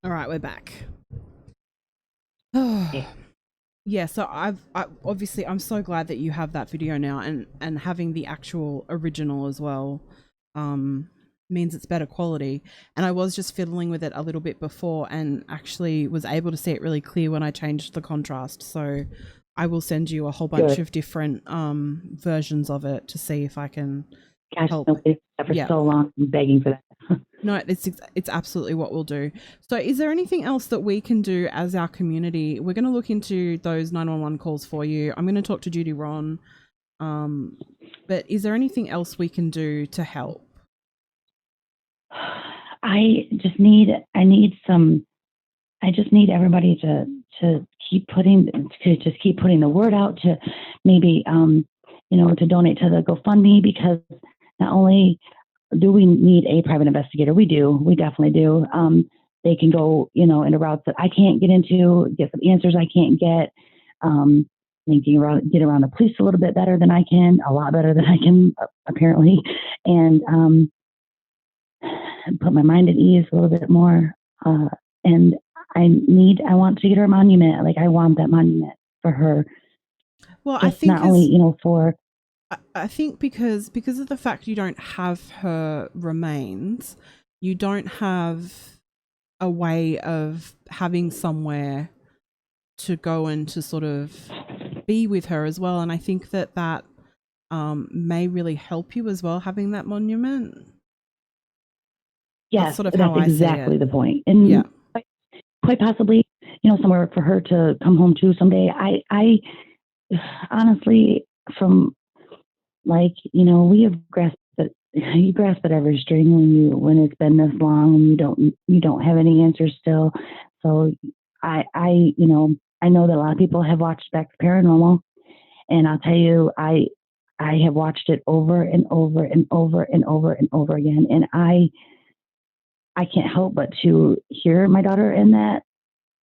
A: All right, we're back. Yeah, so I obviously I'm so glad that you have that video now, and having the actual original as well means it's better quality. And I was just fiddling with it a little bit before and actually was able to see it really clear when I changed the contrast. So I will send you a whole bunch of different versions of it to see if I can help.
B: For so long, I'm begging for that.
A: No, it's absolutely what we'll do. So is there anything else that we can do as our community? We're going to look into those 911 calls for you. I'm going to talk to Judy Ron. But is there anything else we can do to help?
B: I just need everybody to keep putting the word out, to maybe to donate to the GoFundMe, because not only do we need a private investigator, we definitely do. They can go, into routes that I can't get into, get some answers I can't get. They can get around the police a little bit better than I can, a lot better than I can, apparently, and put my mind at ease a little bit more. And I want to get her a monument. Like, I want that monument for her.
A: Well,
B: just not only, for.
A: I think because of the fact you don't have her remains, you don't have a way of having somewhere to go and to sort of be with her as well. And I think that may really help you as well, having that monument.
B: Yes,
A: that's sort of
B: that's
A: how
B: exactly
A: I see it.
B: the point. And
A: Yeah.
B: quite possibly, somewhere for her to come home to someday. I honestly, from, like, we have grasped at, you grasp at every string when it's been this long and you don't have any answers still. So I know that a lot of people have watched Becks Paranormal, and I'll tell you, I have watched it over and over and over and over and over again, and I can't help but to hear my daughter in that,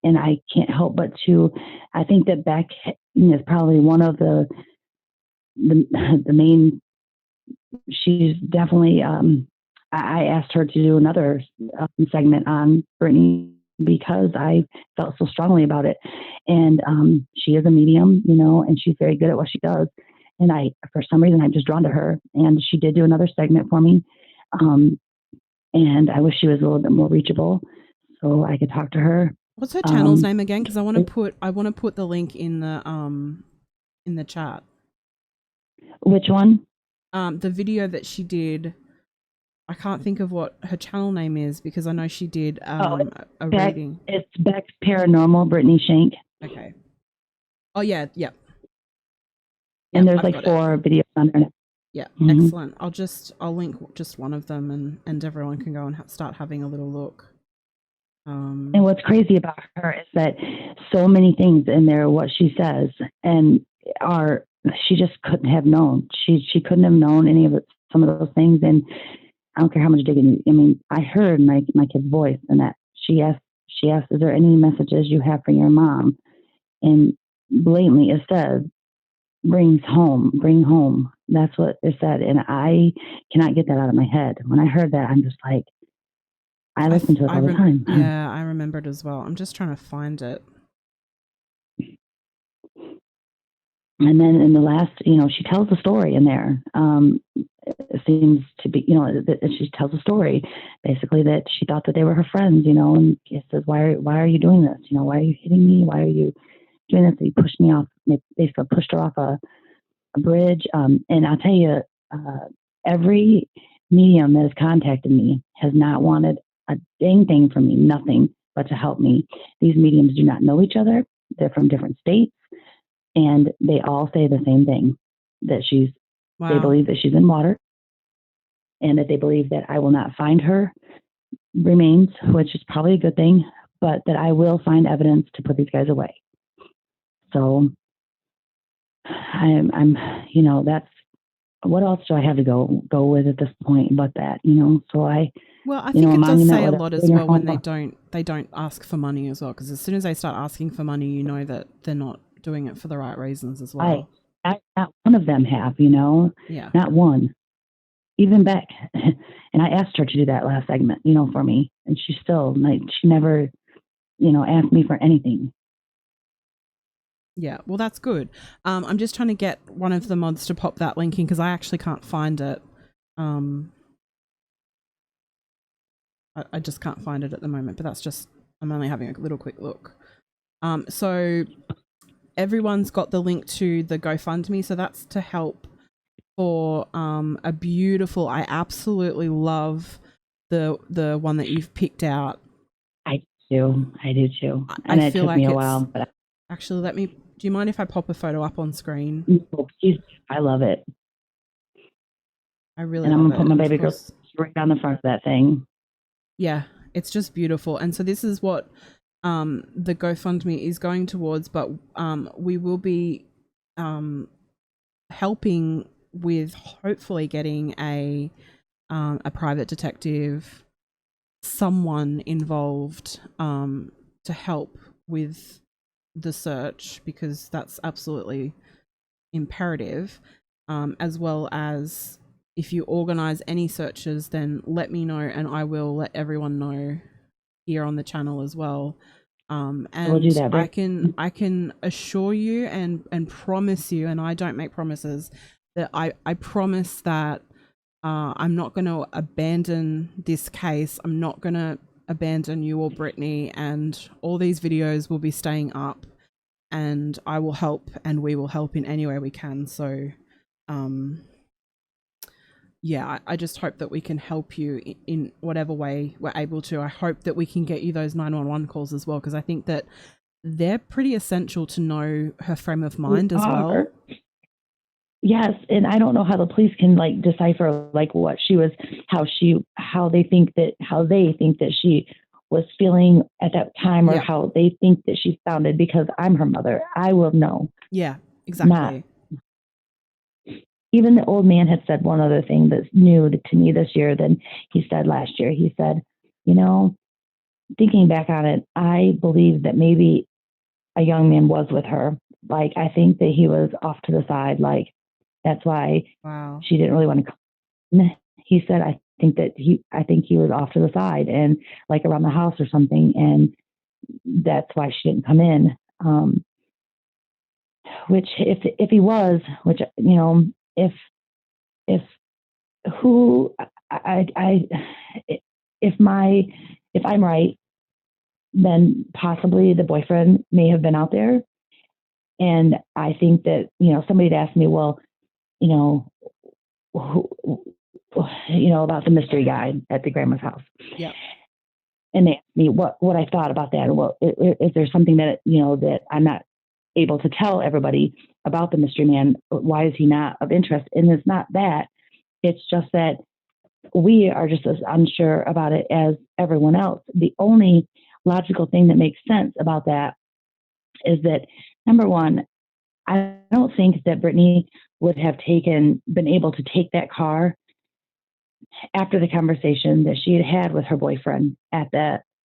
B: and I can't help but to, I think that Beck is probably one of the main. She's definitely. I asked her to do another segment on Britney because I felt so strongly about it, and she is a medium, and she's very good at what she does. And for some reason, I'm just drawn to her, and she did do another segment for me. And I wish she was a little bit more reachable so I could talk to her.
A: What's her channel's name again? Because I want to put the link in the chat.
B: Which one?
A: The video that she did. I can't think of what her channel name is because I know she did a reading.
B: It's Becks Paranormal, Brittanys Shank.
A: Okay. Oh yeah, yeah.
B: And there's like 4 videos on there.
A: Yeah, excellent. I'll link just one of them, and everyone can go and start having a little look.
B: And what's crazy about her is that so many things in there, what she says, and she just couldn't have known. She couldn't have known any of it, some of those things. And I don't care how much digging. I mean, I heard my kid's voice, and that she asked, "Is there any messages you have for your mom?" And blatantly it says, bring home. That's what it said. And I cannot get that out of my head. When I heard that, I'm just like, I listen to it all the time.
A: Yeah, I remember it as well. I'm just trying to find it.
B: And then in the last, she tells a story in there. It seems to be, she tells a story basically that she thought that they were her friends, and it says, why are you doing this? Why are you hitting me? Why are you doing this? They pushed me off. They basically pushed her off a bridge. And I'll tell you, every medium that has contacted me has not wanted a dang thing from me, nothing but to help me. These mediums do not know each other. They're from different states, and they all say the same thing, that they believe that she's in water, and that they believe that I will not find her remains, which is probably a good thing, but that I will find evidence to put these guys away. So I'm that's, what else do I have to go with at this point but that, so I
A: think it does say a lot as well when they don't ask for money as well, because as soon as they start asking for money, that they're not doing it for the right reasons as well.
B: Not one of them have,
A: yeah,
B: not one, even Beck. And I asked her to do that last segment, for me, and she still, she never, asked me for anything.
A: Yeah, well, that's good. I'm just trying to get one of the mods to pop that link in because I actually can't find it. I just can't find it at the moment, but that's just, I'm only having a little quick look. So everyone's got the link to the GoFundMe, so that's to help for a beautiful, I absolutely love the one that you've picked out.
B: I do too. And it took me a while, but
A: actually, do you mind if I pop a photo up on screen?
B: Oh, I love it.
A: I really
B: love it. And I'm going to put my baby girl right down the front of that thing.
A: Yeah, it's just beautiful. And so this is what the GoFundMe is going towards, but we will be helping with hopefully getting a private detective, someone involved to help with the search, because that's absolutely imperative, as well as if you organize any searches, then let me know and I will let everyone know here on the channel as well.
B: We'll do
A: And
B: that.
A: I can assure you and promise you, and I don't make promises, that I promise that I'm not going to abandon this case. I'm not going to abandon you or Brittany, and all these videos will be staying up, and I will help, and we will help in any way we can. So, yeah, I just hope that we can help you in whatever way we're able to. I hope that we can get you those 911 calls as well, because I think that they're pretty essential to know her frame of mind as well.
B: Yes, and I don't know how the police can like decipher like what she was, how they think that she was feeling at that time, or how they think that she sounded, because I'm her mother. I will know.
A: Yeah, exactly.
B: Not. Even the old man had said one other thing that's new to me this year than he said last year. He said, you know, thinking back on it, I believe that maybe a young man was with her. Like, I think that he was off to the side. Like, that's why she didn't really want to come. He said, I think he was off to the side and like around the house or something. And that's why she didn't come in. Which if he was, which, you know, if who I if I'm right, then possibly the boyfriend may have been out there. And I think that, you know, somebody had asked me, well, you know, who, about the mystery guy at the grandma's house.
A: Yeah.
B: And they asked me what I thought about that. Well, is there something that, you know, that I'm not able to tell everybody about the mystery man? Why is he not of interest? And it's not that. It's just that we are just as unsure about it as everyone else. The only logical thing that makes sense about that is that, number one, I don't think that Britney would have been able to take that car after the conversation that she had with her boyfriend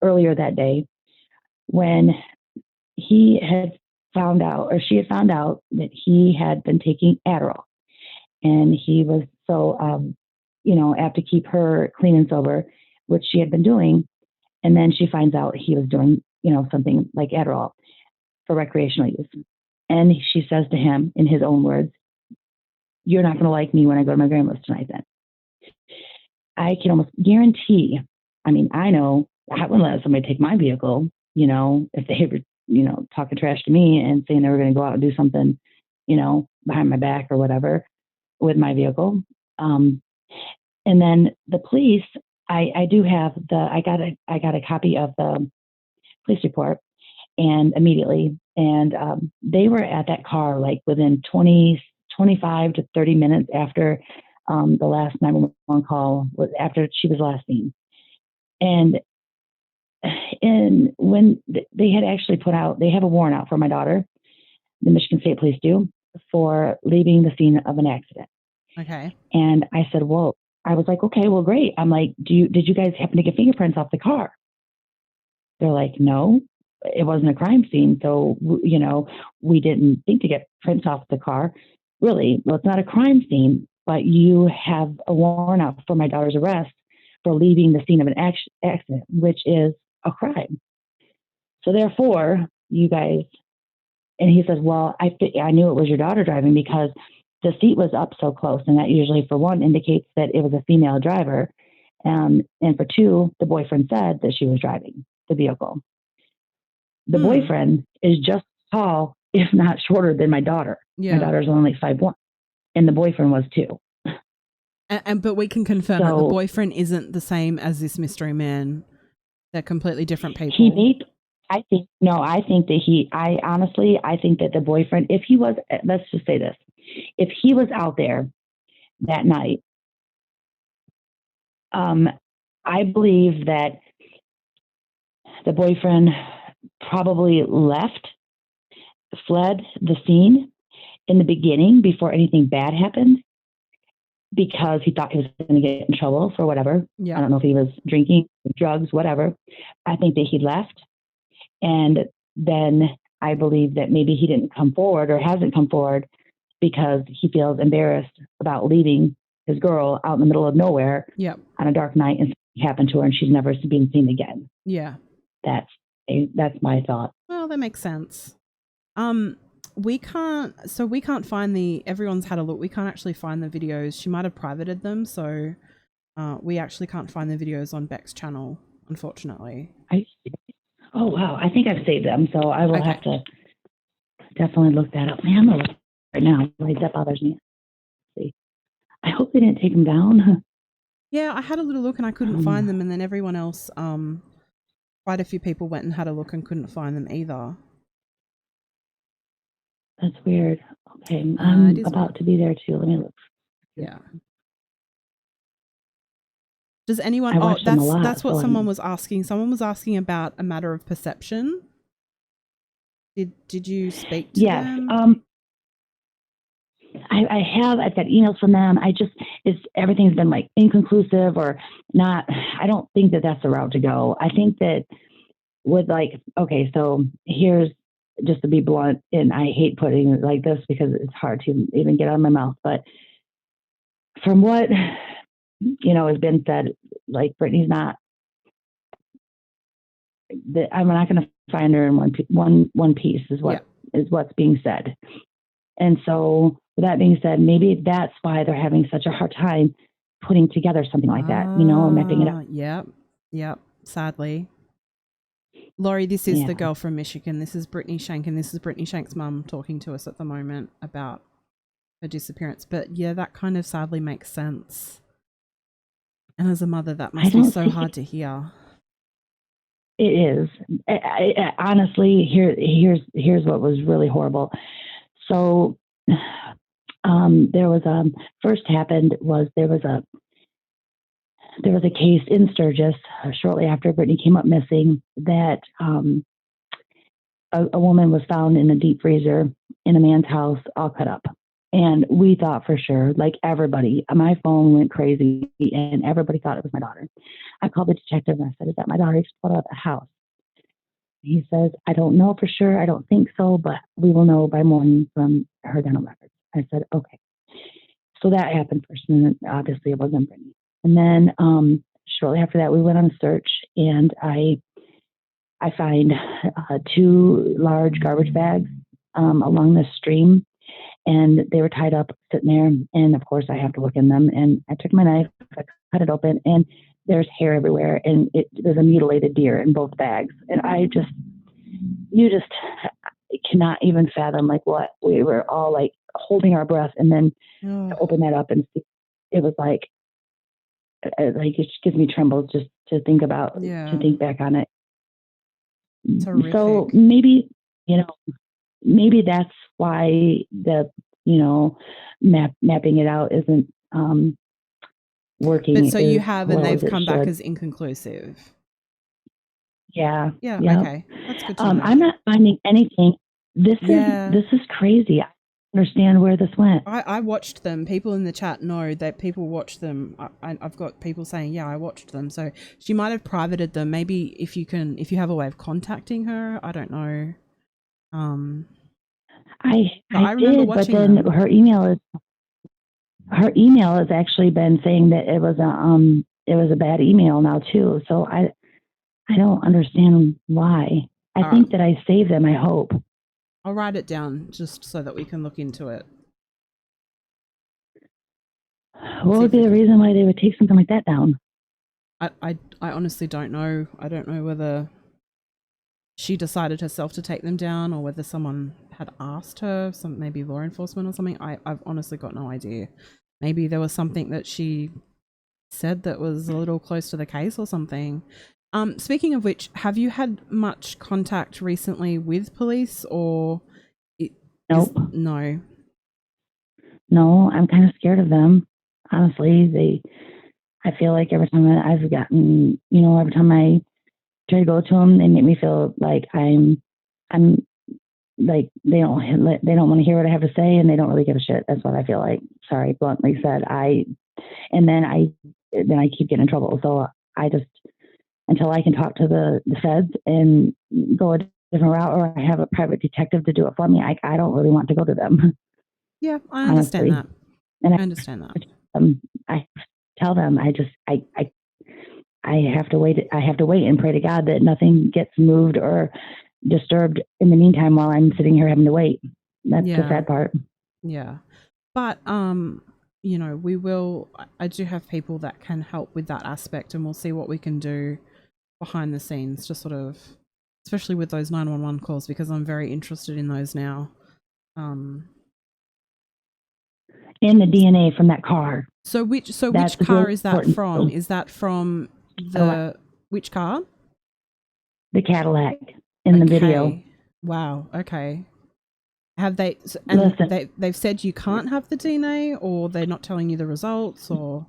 B: earlier that day, when he had found out, or she had found out, that he had been taking Adderall, and he was so apt to keep her clean and sober, which she had been doing. And then she finds out he was doing, something like Adderall for recreational use. And she says to him, in his own words, "You're not going to like me when I go to my grandma's tonight then." I can almost guarantee, I know I wouldn't let somebody take my vehicle, if they were, talking trash to me and saying they were going to go out and do something, behind my back or whatever with my vehicle. And then the police, I do have I got a copy of the police report, and immediately, and they were at that car like within 25 to 30 minutes after the last 911 call, was after she was last seen. And when they had actually they have a warrant out for my daughter, the Michigan State Police do, for leaving the scene of an accident.
A: Okay.
B: And I said, well, I was like, okay, well, great. I'm like, did you guys happen to get fingerprints off the car? They're like, no, it wasn't a crime scene. So, we didn't think to get prints off the car. Really? Well, it's not a crime scene, but you have a warrant out for my daughter's arrest for leaving the scene of an accident, which is a crime. So therefore, you guys, and he says, well, I knew it was your daughter driving because the seat was up so close. And that usually, for one, indicates that it was a female driver. And for two, the boyfriend said that she was driving the vehicle. The boyfriend is just tall, if not shorter, than my daughter. Yeah. My daughter's only 5'1", and the boyfriend was too.
A: But we can confirm that the boyfriend isn't the same as this mystery man. They're completely different people.
B: I think that the boyfriend, if he was, let's just say this, if he was out there that night, I believe that the boyfriend probably fled the scene, in the beginning, before anything bad happened, because he thought he was going to get in trouble for whatever.
A: Yeah.
B: I don't know if he was drinking, drugs, whatever. I think that he left. And then I believe that maybe he didn't come forward or hasn't come forward because he feels embarrassed about leaving his girl out in the middle of nowhere on a dark night and something happened to her and she's never been seen again.
A: Yeah.
B: That's my thought.
A: Well, that makes sense. We can't find everyone's had a look. We can't actually find the videos. She might have privated them, so we actually can't find the videos on Becks Channel, unfortunately.
B: Oh, wow. I think I've saved them, so I will have to definitely look that up. Man, I'm going to look right now. Like, that bothers me. Let's see. I hope they didn't take them down.
A: Yeah, I had a little look and I couldn't find them, and then everyone else, quite a few people went and had a look and couldn't find them either.
B: That's weird. Okay, I'm about to be there too. Let me look.
A: Yeah. Does anyone? Oh, that's what someone was asking. Someone was asking about a matter of perception. Did you speak to them?
B: I have. I've got emails from them. Everything's been like inconclusive or not. I don't think that that's the route to go. I think that with so here's, just to be blunt, and I hate putting it like this because it's hard to even get out of my mouth, but from what, has been said, like Britney's not, I'm not going to find her in one piece is what's being said. And so with that being said, maybe that's why they're having such a hard time putting together something like that, or mapping it out.
A: Yep. Sadly. Laurie, this is the girl from Michigan. This is Britney Shank, and this is Britney Shank's mum talking to us at the moment about her disappearance. But yeah, that kind of sadly makes sense. And as a mother, that must be so hard to hear.
B: It is. Honestly, here's what was really horrible. So there was first happened was there was a case in Sturgis shortly after Britney came up missing that a woman was found in a deep freezer in a man's house, all cut up. And we thought for sure, like everybody, my phone went crazy and everybody thought it was my daughter. I called the detective and I said, "Is that my daughter exploded out of the house?" He says, "I don't know for sure. I don't think so, but we will know by morning from her dental records." I said, "Okay." So that happened first, and obviously it wasn't Britney. And then shortly after that, we went on a search, and I find 2 large garbage bags along the stream, and they were tied up, sitting there. And of course, I have to look in them. And I took my knife, I cut it open, and there's hair everywhere, and there's a mutilated deer in both bags. And you just cannot even fathom like what we were all like holding our breath, and then to open that up and see, it was like it just gives me trembles just to think about, to think back on it. So maybe, maybe that's why the, mapping it out isn't working.
A: But so you have, and they've come back as inconclusive.
B: Yeah.
A: Okay. That's good to know.
B: I'm not finding anything. This is crazy. I don't understand where this went.
A: I watched them. People in the chat know that people watched them. I've got people saying, I watched them. So she might have privated them. Maybe if you have a way of contacting her, I don't know.
B: I
A: remember
B: did,
A: watching
B: but then
A: them.
B: her email has actually been saying that it was a bad email now too. So I don't understand why. I think that I saved them. I hope.
A: I'll write it down just so that we can look into it.
B: What would be the reason why they would take something like that down?
A: I honestly don't know. I don't know whether she decided herself to take them down or whether someone had asked her, maybe law enforcement or something. I've honestly got no idea. Maybe there was something that she said that was a little close to the case or something. Speaking of which, have you had much contact recently with police or?
B: Nope.
A: No,
B: I'm kind of scared of them. Honestly, I feel like every time I've gotten, every time I try to go to them, they make me feel like I'm like they don't want to hear what I have to say, and they don't really give a shit. That's what I feel like. Sorry, bluntly said. And then I keep getting in trouble. So I just, until I can talk to the feds and go a different route, or I have a private detective to do it for me, I don't really want to go to them.
A: Yeah, I understand
B: Honestly.
A: that.
B: And
A: I understand that.
B: I tell them I have to wait. I have to wait and pray to God that nothing gets moved or disturbed in the meantime while I'm sitting here having to wait. That's the sad part.
A: Yeah. But you know, I do have people that can help with that aspect, and we'll see what we can do behind the scenes to sort of, especially with those 911 calls, because I'm very interested in those now.
B: In the DNA from that car.
A: So which car is that from? Is that from which car?
B: The Cadillac in the video.
A: Wow. Okay. Have they?
B: And
A: they've said you can't have the DNA, or they're not telling you the results, or?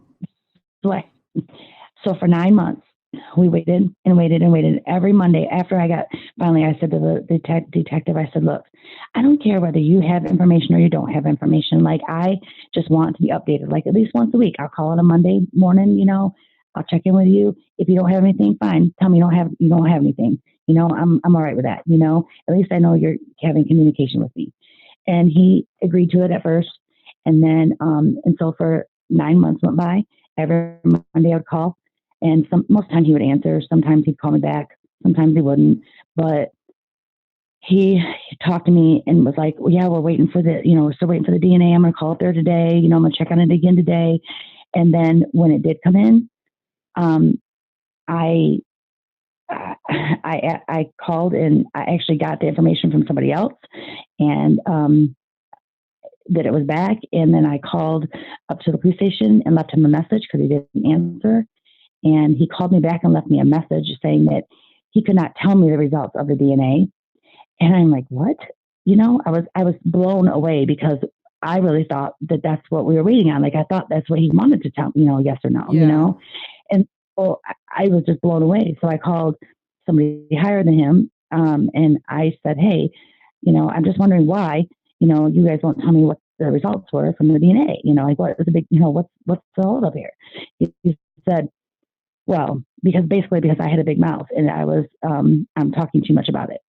B: So for 9 months, we waited and waited and waited. Every Monday after I said to the detective, I said, look, I don't care whether you have information or you don't have information. Like, I just want to be updated, like at least once a week. I'll call it a Monday morning, I'll check in with you. If you don't have anything, fine. Tell me you don't have anything. I'm all right with that. At least I know you're having communication with me. And he agreed to it at first. And then, and so for 9 months went by. Every Monday I would call, and most times he would answer. Sometimes he'd call me back. Sometimes he wouldn't. But he talked to me and was like, well, yeah, we're waiting for we're still waiting for the DNA. I'm going to call up there today. I'm going to check on it again today. And then when it did come in, I called, and I actually got the information from somebody else, and that it was back. And then I called up to the police station and left him a message because he didn't answer. And he called me back and left me a message saying that he could not tell me the results of the DNA. And I'm like, what? I was blown away, because I really thought that that's what we were waiting on. Like, I thought that's what he wanted to tell me, yes or no, And so I was just blown away. So I called somebody higher than him, and I said, hey, I'm just wondering why, you guys won't tell me what the results were from the DNA. Like, what was the big, what's the hold up here? He said, well, because I had a big mouth, and I'm talking too much about it.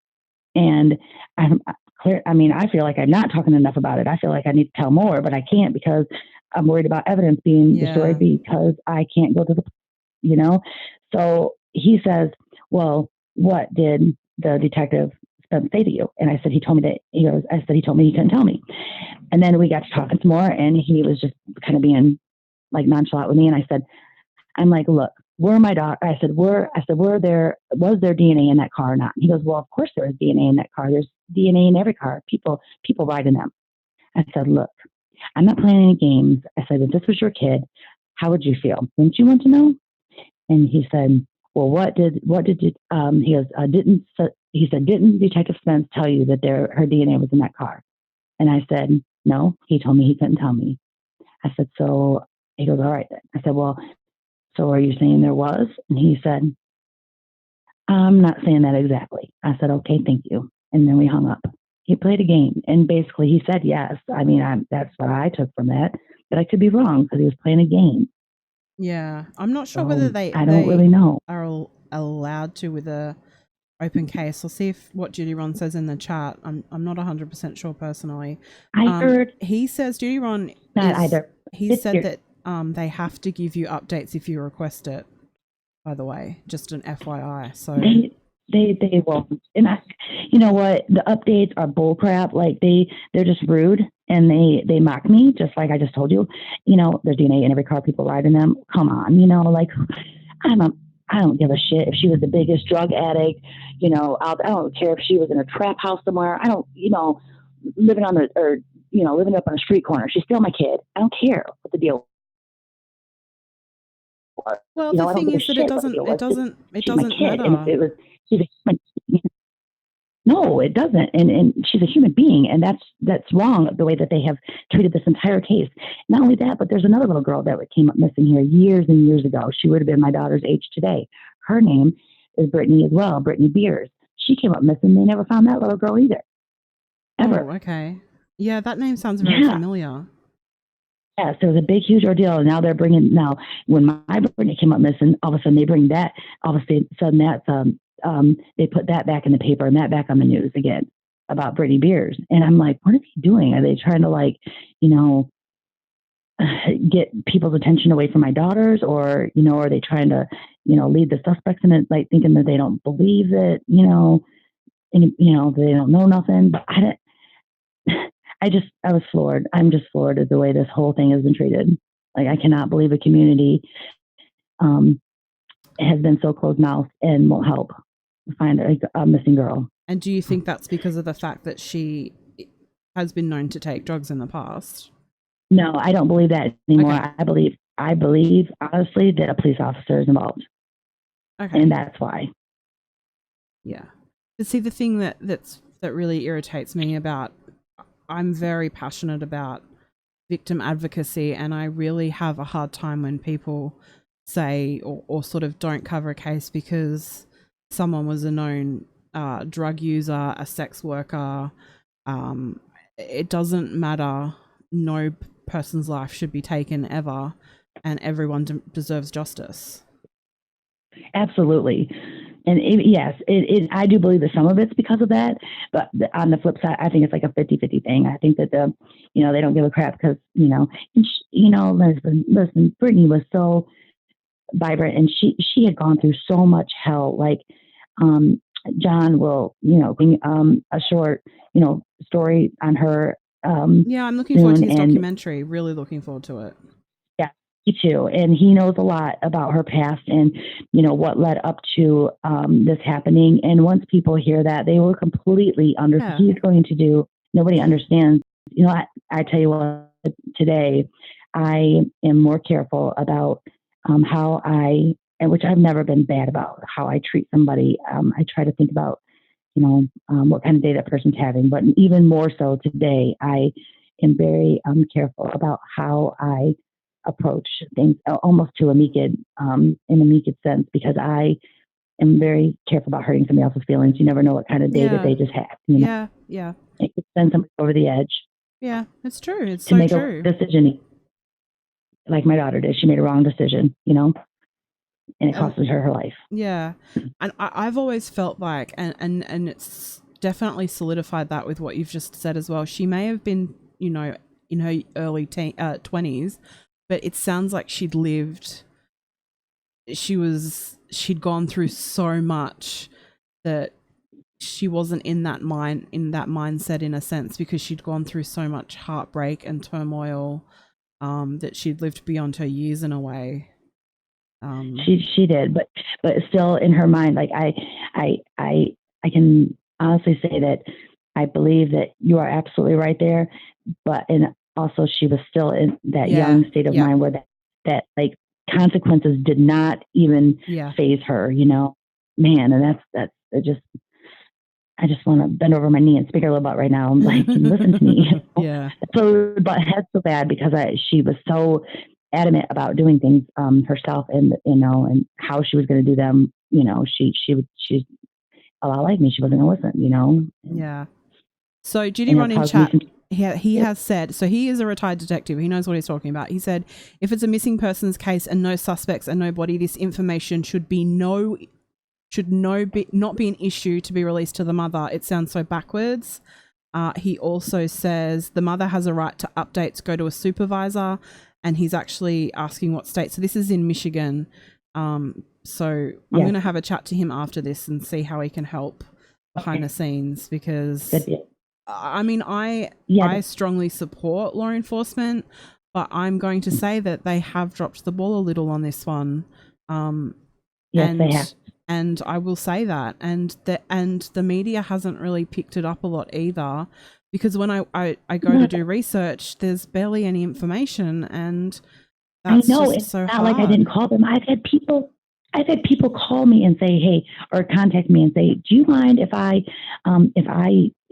B: And I'm clear. I mean, I feel like I'm not talking enough about it. I feel like I need to tell more, but I can't, because I'm worried about evidence being destroyed, because I can't go to So he says, well, what did the detective say to you? And I said, he told me he couldn't tell me. And then we got to talking some more, and he was just kind of being like nonchalant with me. And I'm like, look, were my daughter, was there DNA in that car or not? He goes, well, of course there is DNA in that car. There's DNA in every car. People ride in them. I said, look, I'm not playing any games. I said, if this was your kid, how would you feel? Wouldn't you want to know? And he said, well, he said, didn't Detective Spence tell you that her DNA was in that car? And I said, no, he told me he couldn't tell me. I said, so he goes, all right then. I said, well, so are you saying there was? And he said, I'm not saying that exactly. I said, okay, thank you. And then we hung up. He played a game, and basically he said yes. I mean, that's what I took from that, but I could be wrong, because he was playing a game.
A: Yeah, I'm not sure whether
B: I don't really know.
A: Are allowed to with a open case. I'll see what Judy Ron says in the chat. I'm not 100% sure personally.
B: I heard
A: he says Judy Ron
B: not either.
A: He said that they have to give you updates if you request it. By the way, just an FYI. So
B: they won't. And you know what? The updates are bullcrap. Like, they're just rude, and they mock me, just like I just told you. There's DNA in every car. People ride in them. Come on, like I don't give a shit if she was the biggest drug addict. I don't care if she was in a trap house somewhere. I don't, living living up on a street corner. She's still my kid. I don't care what the deal.
A: Well, the thing is that it doesn't matter.
B: And if she's a human. No, it doesn't. And she's a human being, and that's wrong, the way that they have treated this entire case. Not only that, but there's another little girl that came up missing here years and years ago. She would have been my daughter's age today. Her name is Britney as well, Britney Beers. She came up missing. They never found that little girl either. ever.
A: Oh, okay. Yeah, that name sounds very
B: Yeah.
A: familiar.
B: Yes, there was a big, huge ordeal. And now they're bringing, now when my Britney came up missing, all of a sudden they bring that, all of a sudden that's, they put that back in the paper and that back on the news again about Britney Beers. And I'm like, what are they doing? Are they trying to, like, you know, get people's attention away from my daughters, or, you know, are they trying to, you know, lead the suspects in it, like thinking that they don't believe it, you know, and, you know, they don't know nothing. But I was floored. I'm just floored at the way this whole thing has been treated. Like, I cannot believe a community has been so closed mouthed and won't help find a missing girl.
A: And do you think that's because of the fact that she has been known to take drugs in the past?
B: No, I don't believe that anymore.
A: Okay.
B: I believe honestly that a police officer is involved.
A: Okay.
B: And that's why.
A: Yeah. But see, the thing that really irritates me about, I'm very passionate about victim advocacy, and I really have a hard time when people say or sort of don't cover a case because someone was a known drug user, a sex worker. It doesn't matter. No person's life should be taken ever, and everyone deserves justice.
B: Absolutely. And yes, I do believe that some of it's because of that. But on the flip side, I think it's like a 50-50 thing. I think that you know, they don't give a crap because, you know, listen, Britney was so vibrant, and she had gone through so much hell. Like, John will, you know, bring a short, you know, story on her.
A: Yeah, I'm looking forward to his documentary. Really looking forward to it.
B: Yeah, me too. And he knows a lot about her past and, you know, what led up to this happening. And once people hear that, they will completely understand. He's going to do. Nobody understands. You know, I tell you what. Today, I am more careful about how and which I've never been bad about, how I treat somebody. I try to think about, you know, what kind of day that person's having. But even more so today, I am very careful about how I approach things, almost to a meeked, in a meeked sense, because I am very careful about hurting somebody else's feelings. You never know what kind of day that they just had. You know?
A: Yeah.
B: It could send somebody over the edge.
A: Yeah, it's true. It's
B: to
A: so
B: make
A: true.
B: A decision, like my daughter did. She made a wrong decision, you know, and it costed her life.
A: Yeah, and I've always felt like, and it's definitely solidified that with what you've just said as well. She may have been, you know, in her early 20s, but it sounds like she'd gone through so much that she wasn't in that mindset in a sense, because she'd gone through so much heartbreak and turmoil, that she'd lived beyond her years in a way.
B: She did, but still in her mind, like I can honestly say that I believe that you are absolutely right there, but and also she was still in that young state of mind where that like consequences did not even phase her, you know, man, and that's just. I just want to bend over my knee and speak a little bit right now. I'm like, listen to me.
A: Yeah.
B: So, but head so bad because she was so adamant about doing things herself, and you know, and how she was going to do them. You know, she's a lot like me. She wasn't going to listen. You know.
A: Yeah. So Judy Ron in chat, he has said, so he is a retired detective. He knows what he's talking about. He said, if it's a missing persons case and no suspects and no body, this information should not be an issue to be released to the mother. It sounds so backwards. He also says the mother has a right to updates go to a supervisor, and he's actually asking what state. So this is in Michigan. So I'm going to have a chat to him after this and see how he can help behind the scenes, because I mean, I strongly support law enforcement, but I'm going to say that they have dropped the ball a little on this one.
B: Yes, they have.
A: And I will say that, and the media hasn't really picked it up a lot either, because when I go to do research, there's barely any information, and that's it's so
B: not
A: hard.
B: Like I didn't call them. I've had people call me and say, hey, or contact me and say, do you mind if I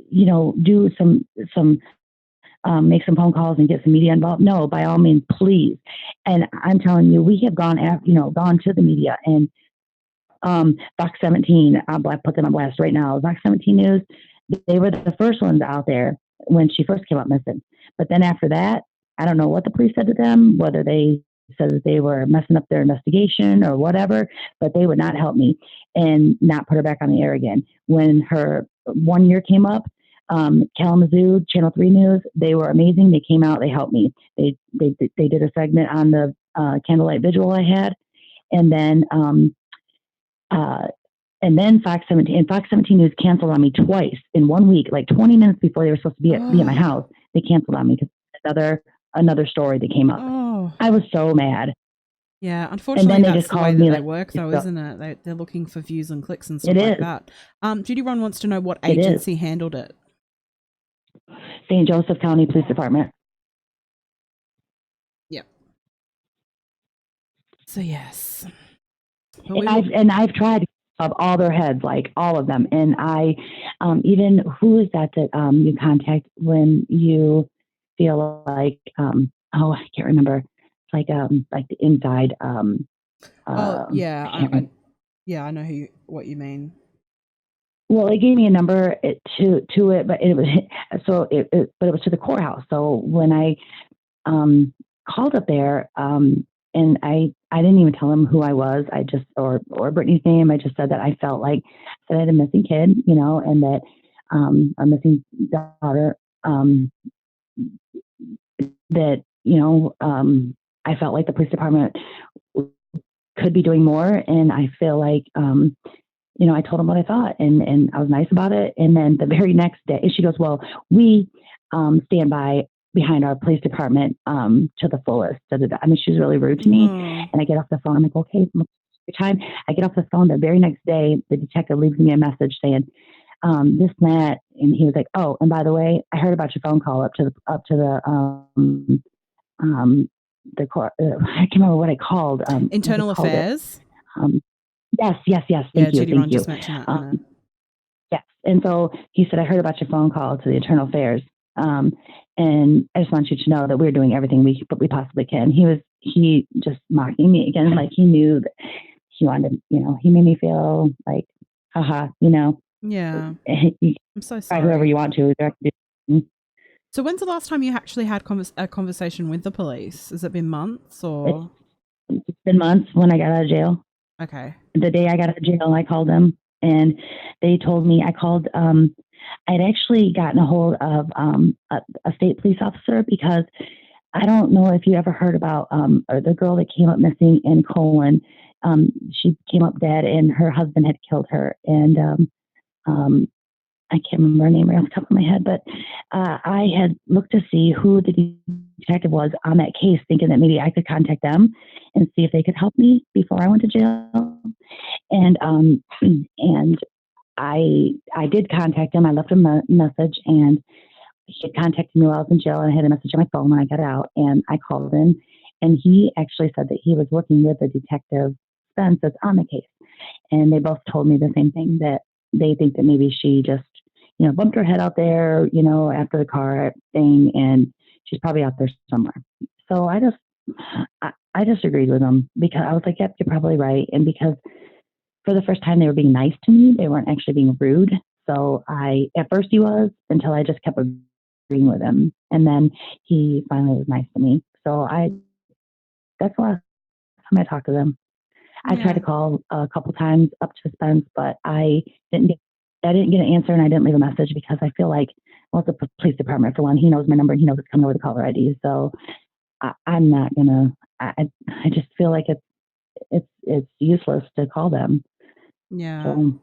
B: you know, do some make some phone calls and get some media involved? No, by all means, please. And I'm telling you, we have gone to the media, and Fox 17, I'll put them on blast right now. Fox 17 News, they were the first ones out there when she first came up missing. But then after that, I don't know what the police said to them, whether they said that they were messing up their investigation or whatever, but they would not help me and not put her back on the air again. When her 1 year came up, Kalamazoo, Channel 3 News, they were amazing. They came out, they helped me. They did a segment on the candlelight vigil I had. And then, Fox 17 News canceled on me twice in 1 week, like 20 minutes before they were supposed to be at my house. They canceled on me because another story that came up. I was so mad.
A: Yeah, unfortunately, that's the way that they work, though,
B: so,
A: isn't it? They're looking for views and clicks and stuff like that. Judy Ron wants to know what agency handled it.
B: St. Joseph County Police Department.
A: Yep. So yes,
B: and I've tried of all their heads, like all of them, and I even who is that you contact when you feel like I can't remember. It's like the inside.
A: I know what you mean.
B: Well, they gave me a number to it, but it was but it was to the courthouse. So when I called up there, and I didn't even tell them who I was. I just or Britney's name. I just said that I felt like I had a missing kid, and that a missing daughter. That I felt like the police department could be doing more, and I feel like I told them what I thought, and I was nice about it. And then the very next day, she goes, "Well, we stand behind our police department to the fullest." I mean, she was really rude to me, and I get off the phone. I'm like, "Okay, your time." I get off the phone. The very next day, the detective leaves me a message saying, "This and that," and he was like, "Oh, and by the way, I heard about your phone call up to the court. I can't remember what I called.
A: Internal Affairs.
B: Yes. Thank you.
A: Judy Ron just mentioned that.
B: Yes, and so he said, "I heard about your phone call to the Internal Affairs, and I just want you to know that we're doing everything we possibly can." He just mocking me again, like he knew that he wanted. He made me feel like, haha,
A: Yeah. I'm so sorry.
B: Whoever you want to.
A: So when's the last time you actually had a conversation with the police? Has it been months or?
B: It's been months when I got out of jail.
A: Okay.
B: The day I got out of jail, I called them, and they told me I called. I'd actually gotten a hold of a state police officer because I don't know if you ever heard about the girl that came up missing in Colon. She came up dead, and her husband had killed her, and I can't remember her name right off the top of my head, but I had looked to see who the detective was on that case, thinking that maybe I could contact them and see if they could help me before I went to jail. And I did contact him. I left him a message, and he had contacted me while I was in jail, and I had a message on my phone when I got out, and I called him, and he actually said that he was working with a detective, Spence, that's on the case. And they both told me the same thing, that they think that maybe she just, bumped her head out there, after the car thing, and she's probably out there somewhere. So I just agreed with them because I was like, yep, you're probably right. And because for the first time they were being nice to me, they weren't actually being rude. So at first he was, until I just kept agreeing with him. And then he finally was nice to me. So that's the last time I talked to them. I tried to call a couple times up to Spence, but I didn't get an answer, and I didn't leave a message because I feel like, well, it's the police department for one. He knows my number. He knows it's coming over the caller ID. So I'm not gonna. I just feel like it's useless to call them.
A: Yeah. So,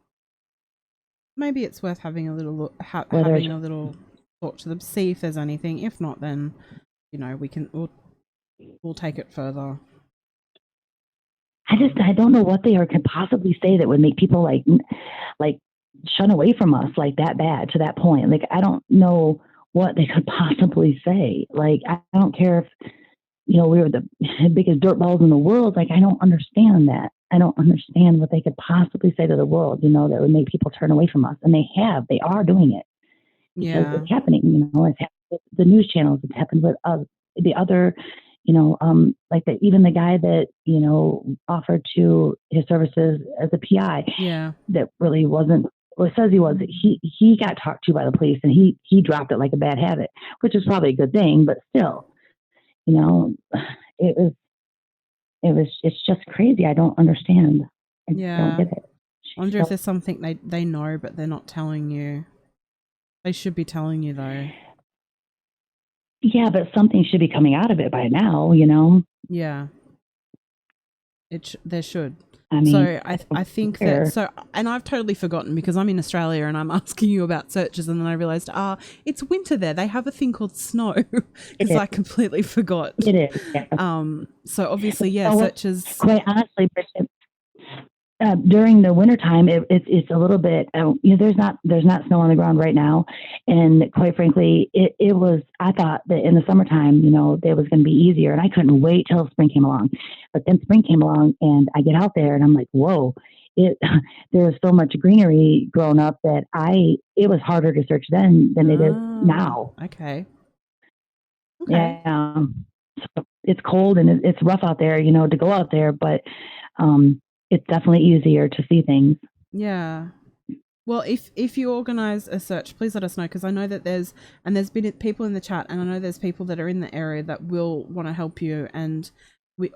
A: maybe it's worth having a little look, having a little talk to them, see if there's anything. If not, then we'll take it further.
B: I don't know what they could possibly say that would make people like shun away from us like that bad to that point. Like, I don't know what they could possibly say. Like, I don't care if, we were the biggest dirtballs in the world. Like, I don't understand that. I don't understand what they could possibly say to the world, that would make people turn away from us. And they are doing it. Because it's happening, it's happened with the news channels. It's happened with the other, like even the guy that, offered to his services as a PI.
A: Yeah.
B: That really wasn't well, it says he was, he got talked to by the police, and he dropped it like a bad habit, which is probably a good thing, but still, you know, it was, it's just crazy. I don't understand. I just don't
A: Yeah.
B: get it.
A: I wonder if there's something they know but they're not telling you. They should be telling you though.
B: Yeah, but something should be coming out of it by now,
A: Yeah. There should.
B: I mean,
A: So I think that, so, and I've totally forgotten because I'm in Australia and I'm asking you about searches, and then I realized, it's winter there. They have a thing called snow, because I completely forgot.
B: It is. Yeah.
A: So obviously, yeah, searches.
B: Quite honestly, during the wintertime, it's a little bit, there's not snow on the ground right now. And quite frankly, it was, I thought that in the summertime, it was going to be easier, and I couldn't wait till spring came along. But then spring came along and I get out there and I'm like, whoa, there was so much greenery grown up that it was harder to search then than it is now.
A: Okay.
B: Yeah. So it's cold and it's rough out there, to go out there, but, it's definitely easier to see things.
A: Yeah. Well, if you organise a search, please let us know, because I know that there's been people in the chat, and I know there's people that are in the area that will want to help you. And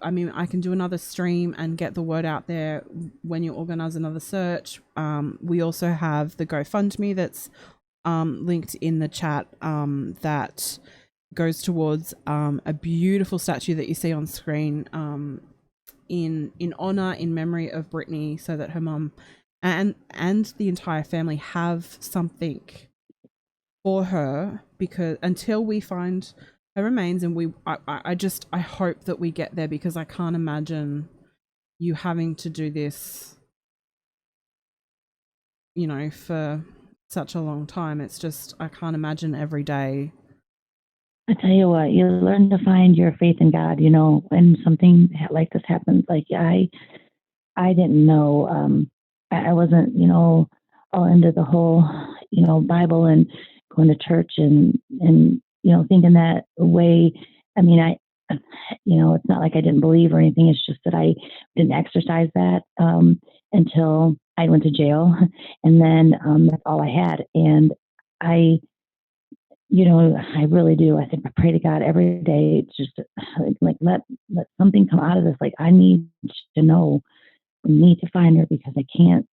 A: I can do another stream and get the word out there when you organise another search. We also have the GoFundMe that's linked in the chat, that goes towards a beautiful statue that you see on screen, in honor, in memory of Britney, so that her mum and the entire family have something for her, because until we find her remains, and I hope that we get there, because I can't imagine you having to do this, for such a long time. It's just, I can't imagine every day.
B: I tell you what, you learn to find your faith in God, when something like this happens. Like I didn't know, I wasn't, all into the whole, Bible and going to church and, thinking that way. I mean, it's not like I didn't believe or anything. It's just that I didn't exercise that, until I went to jail. And then, that's all I had. And I really do. I think I pray to God every day. It's just like, let something come out of this. Like, I need to know, we need to find her, because I can't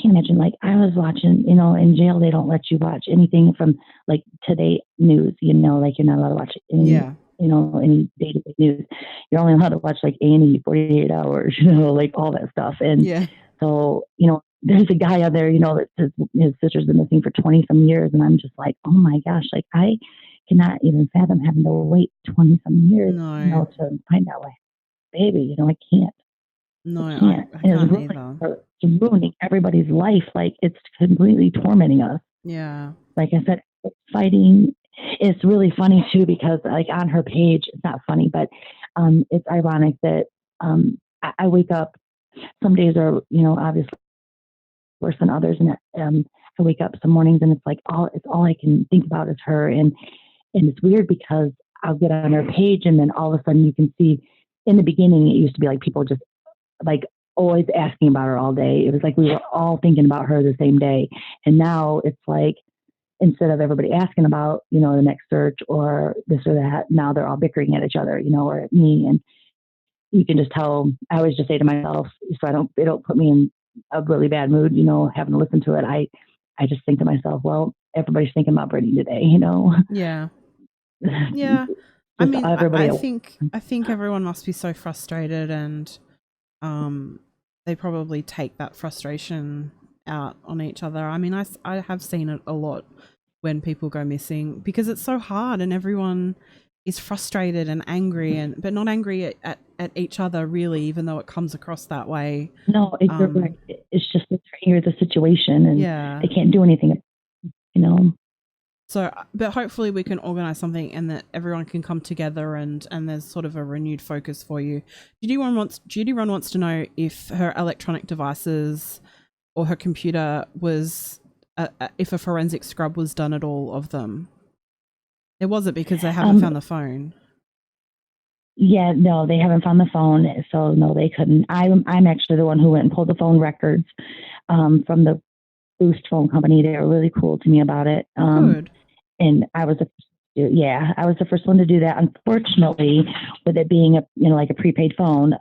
B: imagine. Like, I was watching, in jail, they don't let you watch anything from like Today News, like you're not allowed to watch any, any day-to-day news. You're only allowed to watch like A&E 48 hours, like all that stuff. And so, there's a guy out there, that says his sister's been missing for 20 some years. And I'm just like, oh my gosh, like I cannot even fathom having to wait 20 some years, to find out my baby. I can't.
A: No, I can't either.
B: It's ruining everybody's life. Like, it's completely tormenting us.
A: Yeah.
B: Like I said, fighting. It's really funny too, because like on her page, it's not funny, but it's ironic that I wake up. Some days are, obviously worse than others, and I wake up some mornings and it's like all I can think about is her, and it's weird because I'll get on her page and then all of a sudden you can see. In the beginning, it used to be like people just like always asking about her all day. It was like we were all thinking about her the same day, and now it's like, instead of everybody asking about, the next search or this or that, now they're all bickering at each other, or at me. And you can just tell. I always just say to myself, so it don't put me in a really bad mood, having to listen to it. I just think to myself, well, everybody's thinking about Brittany today,
A: Yeah. Yeah. I mean, I think everyone must be so frustrated, and they probably take that frustration out on each other. I mean, I have seen it a lot when people go missing, because it's so hard and everyone is frustrated and angry, but not angry at each other really, even though it comes across that way.
B: No, it's just here's the situation, and they can't do anything,
A: So, but hopefully we can organize something and that everyone can come together, and there's sort of a renewed focus for you. Judy Ron wants to know if her electronic devices or her computer was, if a forensic scrub was done at all of them. There wasn't, because they haven't found the phone.
B: Yeah, no, they haven't found the phone, so no, they couldn't. I'm actually the one who went and pulled the phone records from the Boost phone company. They were really cool to me about it.
A: Oh, good.
B: And I was I was the first one to do that. Unfortunately, with it being a like a prepaid phone,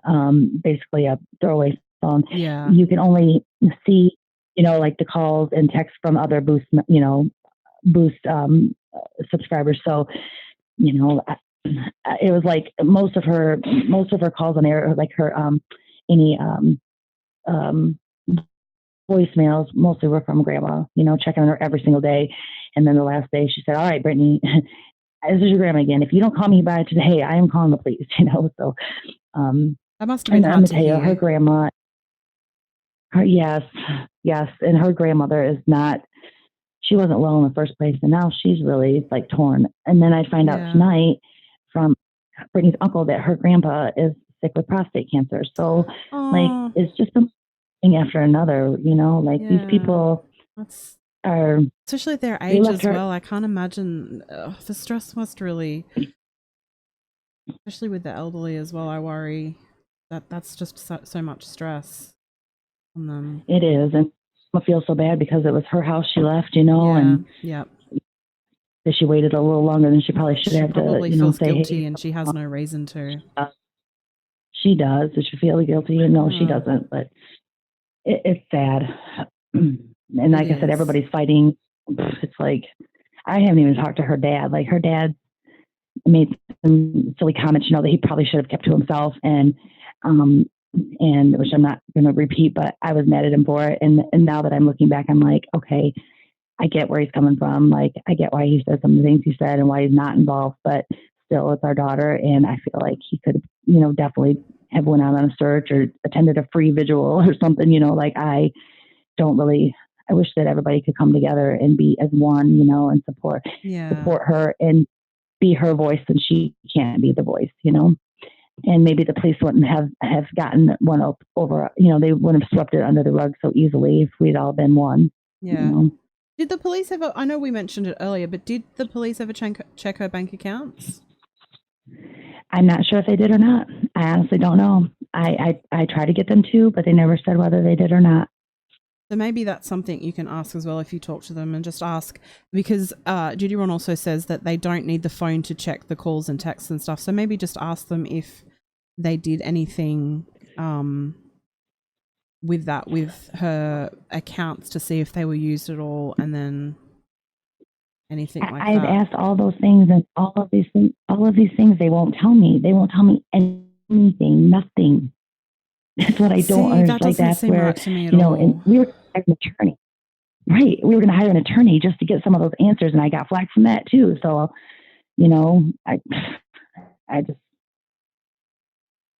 B: basically a throwaway phone,
A: Yeah.
B: you can only see like the calls and texts from other Boost Boost subscribers. So it was like most of her calls on air, like her any um voicemails mostly were from grandma, checking on her every single day. And then the last day she said, "All right, Brittany, this is your grandma again. If you don't call me by today, I am calling the police," So,
A: That must have been
B: and I'm
A: hard
B: gonna
A: to
B: tell you, her
A: hear.
B: grandma, yes, yes. And her grandmother is not, she wasn't well in the first place. And now she's really like torn. And then I find out
A: Yeah.
B: tonight from Brittany's uncle that her grandpa is sick with prostate cancer. So, like,
A: Oh,
B: it's just something after another, like these
A: yeah.
B: people
A: That's
B: are,
A: especially at their
B: they
A: age
B: left
A: as
B: her,
A: well. I can't imagine the stress must really, especially with the elderly as well. I worry that that's just so much stress on them.
B: it is. And I feel so bad because it was her house she left,
A: Yeah.
B: and
A: Yeah.
B: that she waited a little longer than she probably should
A: She
B: have to,
A: probably feels
B: say,
A: guilty
B: hey,
A: and she has no reason to.
B: she does. Does she feel guilty? No, she
A: Oh,
B: doesn't. But it's sad. And
A: it
B: like I said,
A: is.
B: everybody's fighting. It's like, I haven't even talked to her dad. Like her dad made some silly comments, that he probably should have kept to himself. And which I'm not going to repeat, but I was mad at him for it. And now that I'm looking back, I'm like, okay, I get where he's coming from. Like, I get why he said some of the things he said and why he's not involved, but still, it's our daughter. And I feel like he could, definitely have went out on a search or attended a free vigil or something, like don't really, I wish that everybody could come together and be as one, and
A: Yeah.
B: support her and be her voice and she can't be the voice, and maybe the police wouldn't have gotten one up over, they wouldn't have swept it under the rug so easily if we'd all been one,
A: Yeah. Did the police ever, I know we mentioned it earlier, but did the police ever check her bank accounts?
B: I'm not sure if they did or not. I honestly don't know. I tried to get them to, but they never said whether they did or not.
A: So maybe that's something you can ask as well if you talk to them and just ask, because Judy Ron also says that they don't need the phone to check the calls and texts and stuff. So maybe just ask them if they did anything with that, with her accounts, to see if they were used at all, and then anything like
B: I've
A: that.
B: asked all those things and all of these things they won't tell me. They won't tell me anything, nothing. That's what I don't
A: See, that
B: understand. Like
A: doesn't
B: that's
A: seem
B: where,
A: right to me at all.
B: and we were an attorney. Right. We were going to hire an attorney just to get some of those answers. And I got flack from that too. So, I just,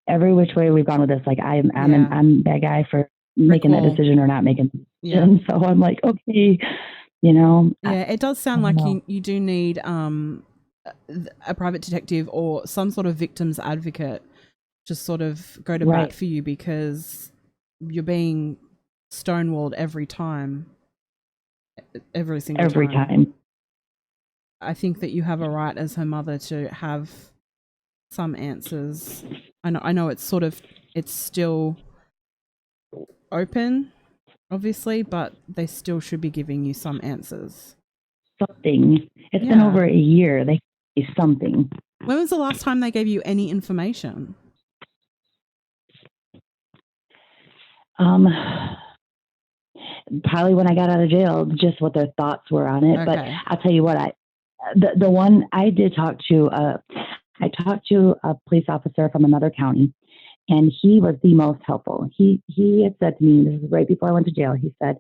B: every which way we've gone with this, like
A: Yeah.
B: I'm that guy for
A: Brick
B: making that
A: wall.
B: decision or not making the
A: Yeah.
B: decision. So I'm like, okay,
A: Yeah, it does
B: I
A: sound
B: don't
A: like
B: know.
A: you do need a private detective or some sort of victim's advocate to sort of go to bat
B: Right.
A: for you, because you're being stonewalled every time, every single
B: Every
A: time.
B: time.
A: I think that you have a right as her mother to have some answers. I know it's sort of, it's still open, obviously, but they still should be giving you some answers.
B: Something. It's been
A: Yeah.
B: over a year. They say something.
A: When was the last time they gave you any information?
B: Um, Probably when I got out of jail, just what their thoughts were on it. But
A: Okay.
B: I'll tell you what, the one I did talk to, I talked to a police officer from another county, and he was the most helpful. He had said to me, this is right before I went to jail. He says,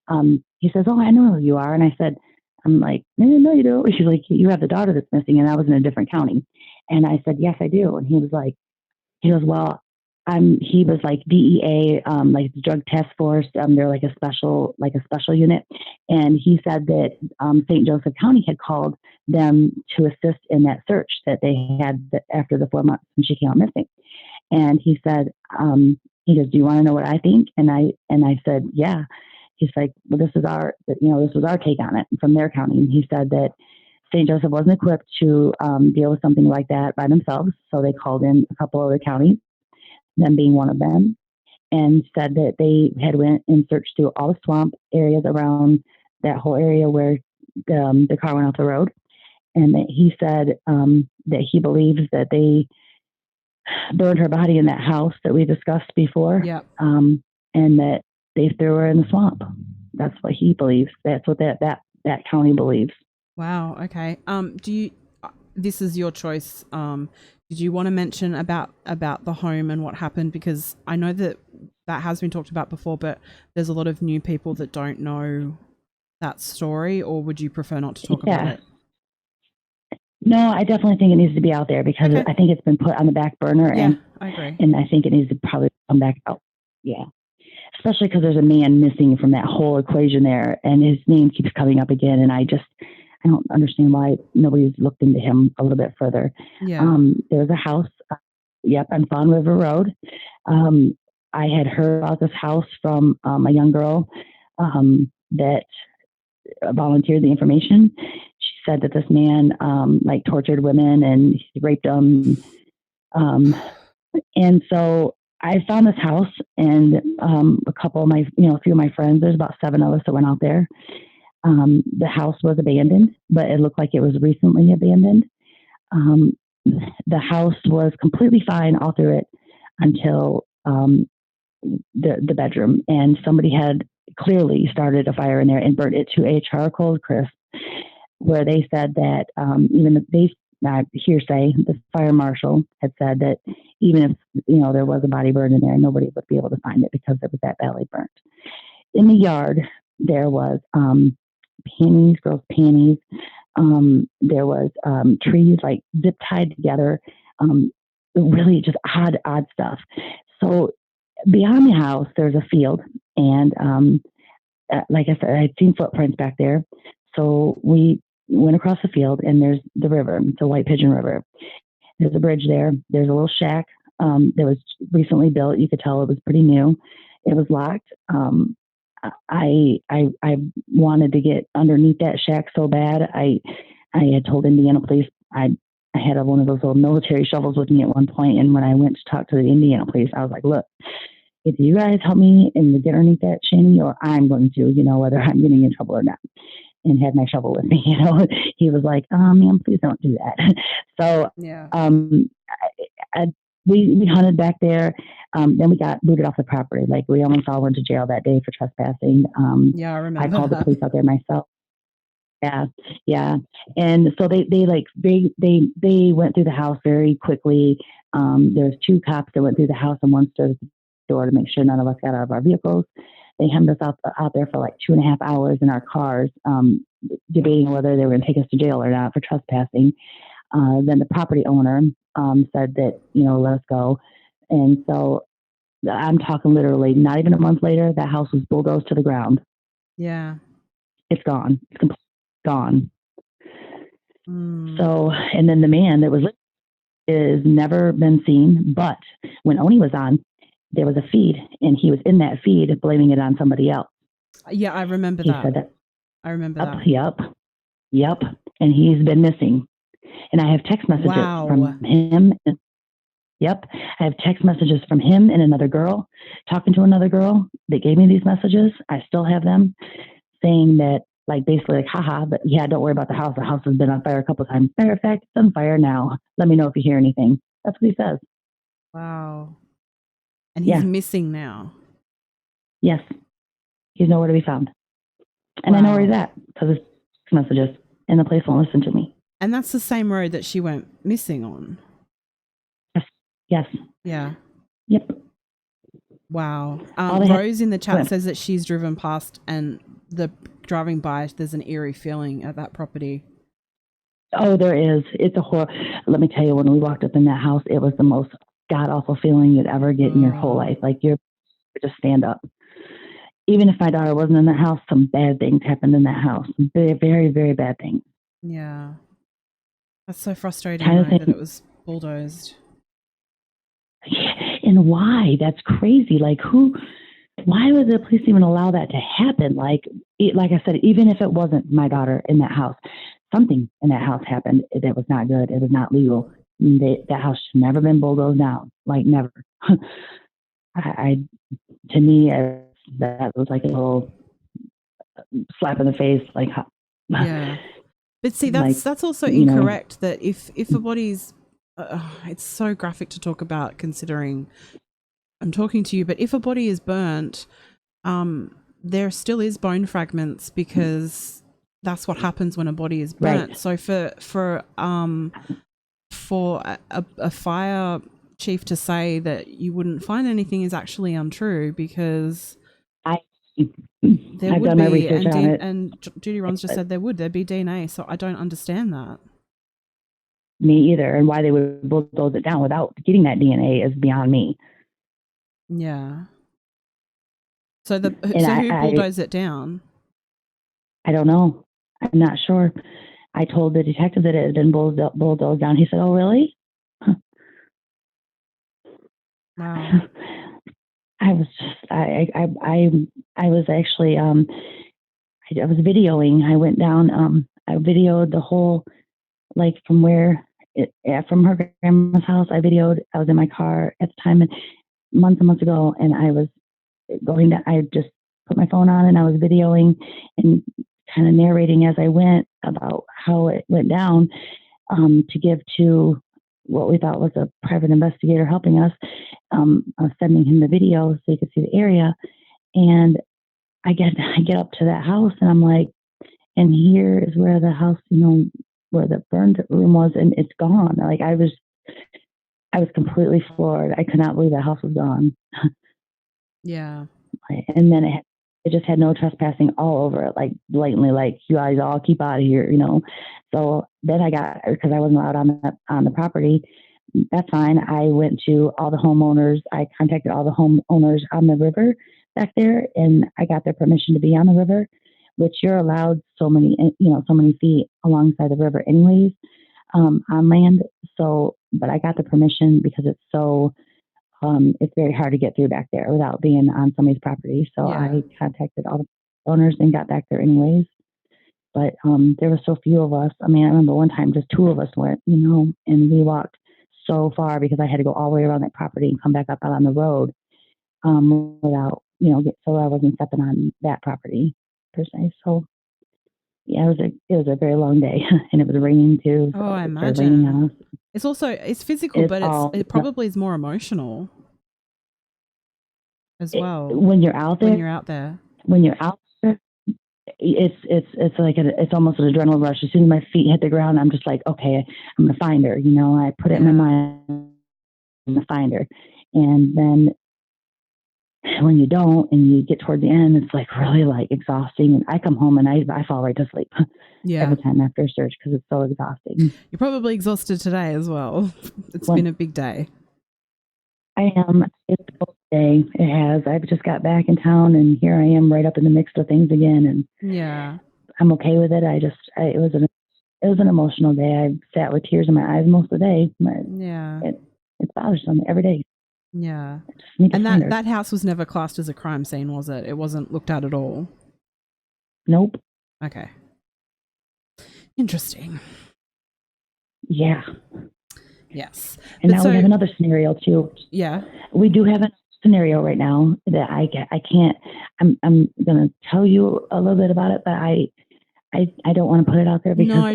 B: "Oh, I know who you are," and I said, "I'm like, no, you don't." He's like, "You have the daughter that's missing," and I was in a different county, and I said, "Yes, I do," and he was like, he goes, "Well, he was like DEA, like the drug task force. They're like a special unit." And he said that St. Joseph County had called them to assist in that search that they had after the 4 months when she came out missing. And he said, he goes, "Do you want to know what I think?" And I said, "Yeah." He's like, "Well, this is this was our take on it from their county." And he said that St. Joseph wasn't equipped to deal with something like that by themselves, so they called in a couple other counties, them being one of them. and said that they had went and searched through all the swamp areas around that whole area where the car went off the road, and that he said that he believes that they burned her body in that house that we discussed before,
A: Yeah.
B: and that they threw her in the swamp. That's what he believes. That's what that county believes.
A: Wow. Okay. Do you? This is your choice. Did you want to mention about the home and what happened? Because I know that has been talked about before, but there's a lot of new people that don't know that story. Or would you prefer not to talk about it?
B: No, I definitely think it needs to be out there because I think it's been put on the back burner.
A: Yeah,
B: and
A: I agree.
B: And I think it needs to probably come back out. Yeah. Especially because there's a man missing from that whole equation there, and his name keeps coming up again. And I don't understand why nobody's looked into him a little bit further.
A: Yeah.
B: There's a house, on Fawn River Road. I had heard about this house from a young girl that volunteered the information. She said that this man tortured women and he raped them. And so I found this house, and a couple of my, a few of my friends, there's about 7 of us that went out there. The house was abandoned, but it looked like it was recently abandoned. The house was completely fine all through it until the bedroom, and somebody had clearly started a fire in there and burnt it to a charcoal crisp, where they said that even if hearsay, the fire marshal had said that even if there was a body burned in there, nobody would be able to find it because it was that badly burnt. In the yard, there was panties, girls' panties. There was trees like zip tied together. Really just odd stuff. So beyond the house, there's a field, and like I said, I'd seen footprints back there. So we went across the field, and there's the river, the White Pigeon River. There's a bridge there. There's a little shack that was recently built. You could tell it was pretty new. It was locked. I wanted to get underneath that shack so bad. I had told Indiana police I had one of those little military shovels with me at one point, and when I went to talk to the Indiana police, I was like, "Look, if you guys help me and get underneath that shanty, or I'm going to, whether I'm getting in trouble or not." And had my shovel with me, He was like, "Ma'am, please don't do that." So,
A: yeah.
B: We hunted back there. Then we got booted off the property. Like, we almost all went to jail that day for trespassing.
A: Yeah, I remember.
B: I called the police out there myself. Yeah. And so they went through the house very quickly. There's 2 cops that went through the house, and one stood at the door to make sure none of us got out of our vehicles. They hemmed us out there for like 2.5 hours in our cars, debating whether they were going to take us to jail or not for trespassing. Then the property owner said that, let us go. And so I'm talking literally not even a month later, that house was bulldozed to the ground.
A: Yeah.
B: It's gone. It's completely gone. So, and then the man that was is never been seen. But when Oni was on, there was a feed, and he was in that feed blaming it on somebody else.
A: Yeah, I remember
B: he
A: that.
B: Said that.
A: I remember that.
B: Yep. And he's been missing. And I have text messages from him. Yep. I have text messages from him and another girl, talking to another girl that gave me these messages. I still have them, saying that, like, basically like, haha, but yeah, don't worry about the house. The house has been on fire a couple of times. Matter of fact, it's on fire now. Let me know if you hear anything. That's what he says.
A: Wow. And he's missing now.
B: Yes. He's nowhere to be found. And I know where he's at because it's messages, and the police won't listen to me.
A: And that's the same road that she went missing on.
B: Yes.
A: Yeah.
B: Yep.
A: Wow. Rose in the chat says that she's driven past, and driving by, there's an eerie feeling at that property.
B: Oh, there is. It's a horror. Let me tell you, when we walked up in that house, it was the most god-awful feeling you'd ever get in your whole life. Like, you're just stand up. Even if my daughter wasn't in the house, some bad things happened in that house. Very, very, very bad things.
A: Yeah. That's so frustrating, that it was bulldozed.
B: And why? That's crazy. Like, why would the police even allow that to happen? Like I said, even if it wasn't my daughter in that house, something in that house happened that was not good. It was not legal. That house should never been bulldozed down. Like, never. I to me, that was like a little slap in the face, like,
A: Yeah. But see,
B: like,
A: that's also
B: you know,
A: incorrect. That if a body's, it's so graphic to talk about, considering I'm talking to you. But if a body is burnt, there still is bone fragments, because that's what happens when a body is
B: right.
A: burnt. So for a fire chief to say that you wouldn't find anything is actually untrue, because
B: I,
A: there
B: I've
A: would
B: done my
A: be,
B: research on it.
A: and Judy Rons just said there'd be DNA. So I don't understand that.
B: Me either. And why they would bulldoze it down without getting that DNA is beyond me.
A: Yeah. So
B: And
A: who bulldozed it down?
B: I don't know. I'm not sure. I told the detective that it had been bulldozed down. He said, "Oh, really?"
A: Wow.
B: I was just, I was actually, I was videoing. I went down, I videoed the whole, like from from her grandma's house. I was in my car at the time, and months and months ago, and I was I just put my phone on and I was videoing and kind of narrating as I went about how it went down, to give to what we thought was a private investigator helping us. I was sending him the video so he could see the area. And I get up to that house and I'm like, and here is where the house, where the burned room was, and it's gone. Like I was completely floored. I could not believe that house was gone.
A: Yeah.
B: And then it just had no trespassing all over it, like blatantly, like you guys all keep out of here, So then because I wasn't allowed on the property. That's fine. I went to all the homeowners. I contacted all the homeowners on the river back there, and I got their permission to be on the river, which you're allowed so many feet alongside the river, anyways, on land. So, but I got the permission because it's very hard to get through back there without being on somebody's property. So
A: Yeah.
B: I contacted all the owners and got back there anyways. But there were so few of us. I mean, I remember one time just two of us went, and we walked so far because I had to go all the way around that property and come back up out on the road, without, so I wasn't stepping on that property per se. So yeah, it was a very long day, and it was raining too. So
A: Oh, I
B: it started raining on
A: imagine.
B: us.
A: It's physical, but it probably is more emotional as well
B: when you're out there.
A: When you're out there,
B: it's like it's almost an adrenaline rush. As soon as my feet hit the ground, I'm just like, okay, I'm gonna find her. I put it in my mind, I'm gonna find her, and then when you don't, and you get toward the end, it's like really like exhausting. And I come home and I fall right to sleep.
A: Yeah.
B: Every time after a search because it's so exhausting.
A: You're probably exhausted today as well. It's been a big day.
B: I am. It's a full day. It has. I've just got back in town, and here I am right up in the mix of things again. And
A: yeah,
B: I'm okay with it. It was an emotional day. I sat with tears in my eyes most of the day. It's bothersome every day.
A: Yeah. And that house was never classed as a crime scene, was it? It wasn't looked at all?
B: Nope.
A: Okay. Interesting.
B: Yeah.
A: Yes.
B: And now we have another scenario too.
A: Yeah.
B: We do have a scenario right now that I can't, I'm going to tell you a little bit about it, but I don't want to put it out there because
A: no,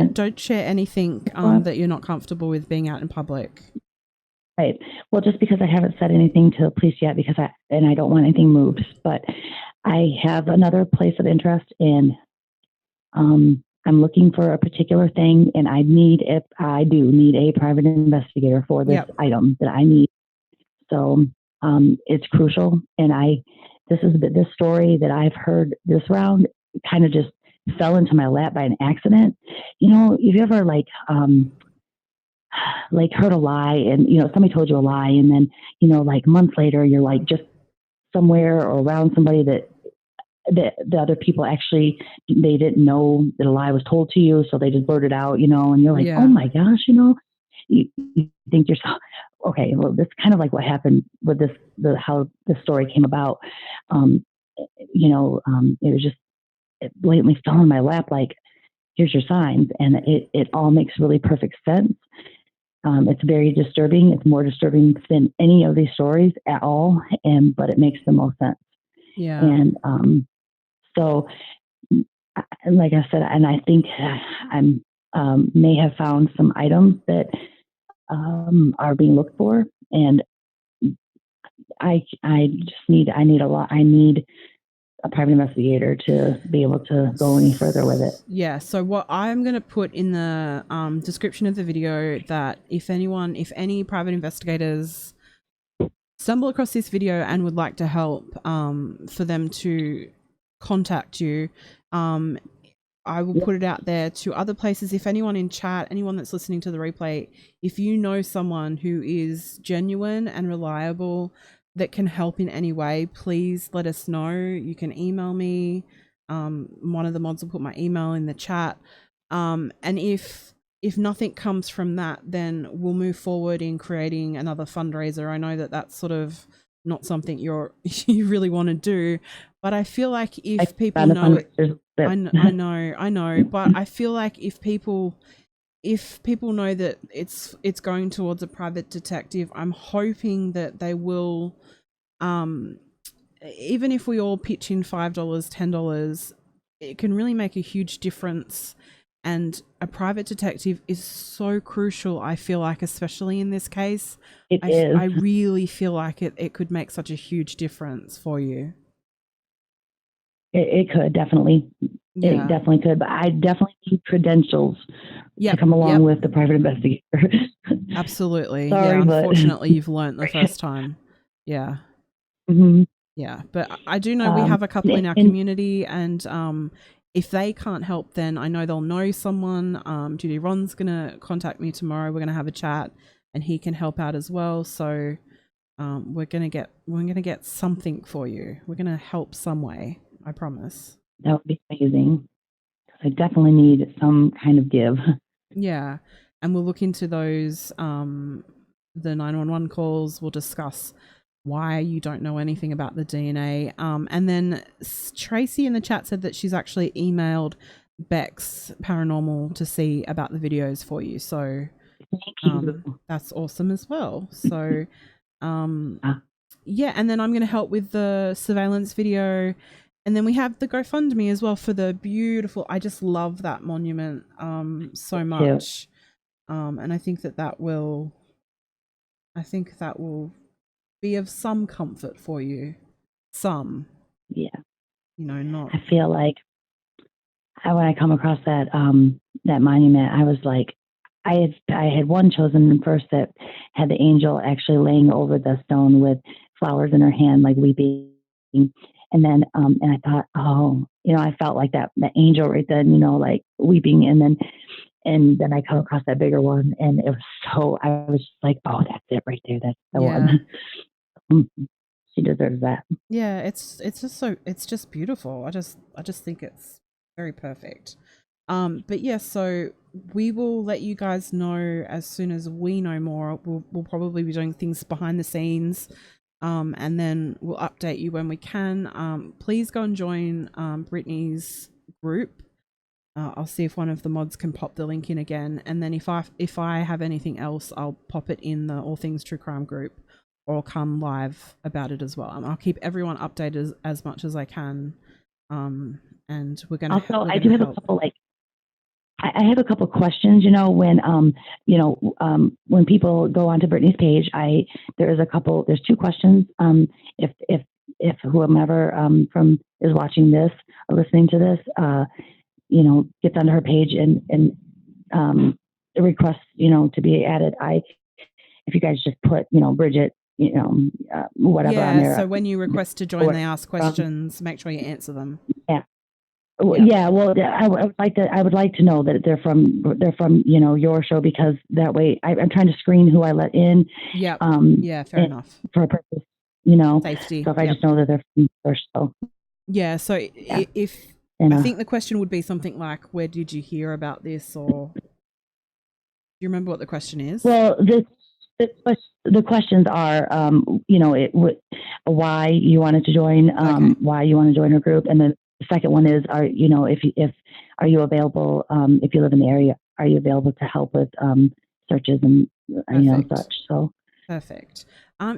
A: don't share anything that you're not comfortable with being out in public.
B: Right. Well, just because I haven't said anything to the police yet, because I don't want anything moved, but I have another place of interest, and I'm looking for a particular thing, and I do need a private investigator for this item that I need. So it's crucial, and this story that I've heard this round kind of just fell into my lap by an accident. Have you ever like heard a lie, and somebody told you a lie, and then like months later you're like just somewhere or around somebody that the other people actually they didn't know that a lie was told to you, so they just blurted out, and you're like, oh my gosh, you think yourself, okay, well, this is kind of like what happened with how this story came about. It was just, it blatantly fell in my lap, like, here's your signs, and it all makes really perfect sense. It's very disturbing. It's more disturbing than any of these stories at all, but it makes the most sense.
A: Yeah.
B: And so, like I said, and I think I'm may have found some items that are being looked for, and I need a private investigator to be able to go any further with it.
A: Yeah, so what I'm going to put in the description of the video, that if any private investigators stumble across this video and would like to help, for them to contact you, I will put it out there to other places. If anyone in chat, anyone that's listening to the replay, if you know someone who is genuine and reliable that can help in any way, please let us know. You can email me. One of the mods will put my email in the chat. And if nothing comes from that, then we'll move forward in creating another fundraiser. I know that that's sort of not something you really want to do, but I feel like if people know, I know, but I feel like if people know that it's going towards a private detective, I'm hoping that they will, even if we all pitch in $5, $10, it can really make a huge difference. And a private detective is so crucial, I feel like, especially in this case. I really feel like it could make such a huge difference for you.
B: It could definitely. Yeah. It definitely could, but I definitely need credentials to come along with the private investigator.
A: Absolutely.
B: Sorry,
A: yeah, unfortunately, you've learned the first time. Yeah.
B: Mm-hmm.
A: Yeah, but I do know we have a couple in our community, and if they can't help, then I know they'll know someone. Judy Ron's gonna contact me tomorrow. We're gonna have a chat, and he can help out as well. So we're gonna get something for you. We're gonna help some way. I promise.
B: That would be amazing. I definitely need some kind of give.
A: Yeah, and we'll look into those the 911 calls. We'll discuss why you don't know anything about the DNA. And then Tracy in the chat said that she's actually emailed Becks Paranormal to see about the videos for you. So that's awesome as well. So yeah, and then I'm going to help with the surveillance video. And then we have the GoFundMe as well for the beautiful, I just love that monument so much. And I think that will be of some comfort for you. Some.
B: Yeah.
A: You know, not.
B: I feel like when I come across that that monument, I was like, I had one chosen first that had the angel actually laying over the stone with flowers in her hand, like weeping. And then and I thought, oh, I felt like that angel right then, like weeping. And then I come across that bigger one, and it was I was just like, oh, that's it right there. That's the one. She deserves that.
A: Yeah, it's just beautiful. I just think it's very perfect. But yeah, so we will let you guys know as soon as we know more. We'll probably be doing things behind the scenes, and then we'll update you when we can. Please go and join Britney's group. I'll see if one of the mods can pop the link in again, and then if I have anything else, I'll pop it in the All Things True Crime group, or I'll come live about it as well. I'll keep everyone updated as much as I can. And we're gonna
B: also. I do have a couple I have a couple of questions. When people go onto Britney's page, there's two questions. If whomever from is watching this or listening to this, gets onto her page and requests, to be added. If you guys just put, Bridget, whatever on there.
A: So when you request to join, they ask questions. Make sure you answer them.
B: Yeah. Yeah. Well, I would like to know that they're from your show, because that way I'm trying to screen who I let in.
A: Yeah. Fair enough.
B: For a purpose,
A: safety.
B: So if I just know that they're from your show.
A: Yeah. So if I think the question would be something like, where did you hear about this? Or do you remember what the question is?
B: Well, the questions are, why you wanted to join, why you want to join her group, and then the second one is, are you available, if you live in the area, are you available to help with searches and
A: Perfect.
B: such. So
A: Perfect.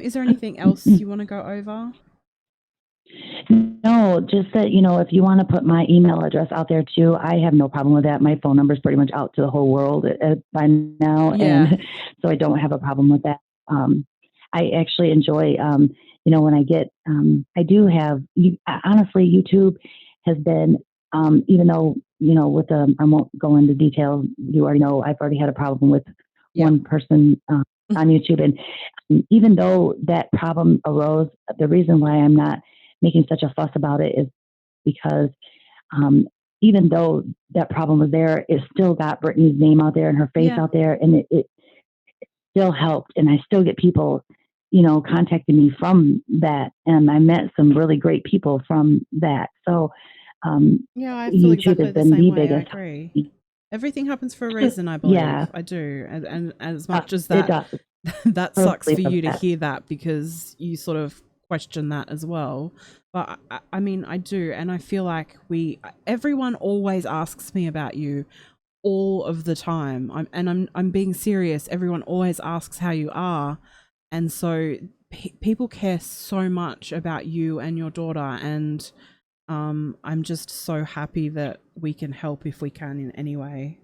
A: Is there anything else you want to go over?
B: no, just that, if you want to put my email address out there too, I have no problem with that. My phone number is pretty much out to the whole world by now.
A: Yeah.
B: And so I don't have a problem with that. I actually enjoy, when I get, I do have, honestly, YouTube has been, even though, with I won't go into detail. You already know I've already had a problem with
A: Yep.
B: one person on YouTube. And even though that problem arose, the reason why I'm not making such a fuss about it is because even though that problem was there, it still got Britney's name out there and her face out there, and it still helped. And I still get people, contacting me from that, and I met some really great people from that. So
A: yeah, I feel
B: YouTube
A: exactly
B: has
A: the
B: been
A: same
B: the
A: way. I
B: biggest.
A: agree. Everything happens for a reason, I believe.
B: Yeah,
A: I do. And as much as
B: it
A: that
B: does.
A: that sucks
B: Totally
A: for
B: does
A: you to
B: that.
A: hear that, because you sort of question that as well. But I mean, I do, and I feel like everyone always asks me about you all of the time. I'm being serious. Everyone always asks how you are, and so people care so much about you and your daughter, and I'm just so happy that we can help if we can in any way.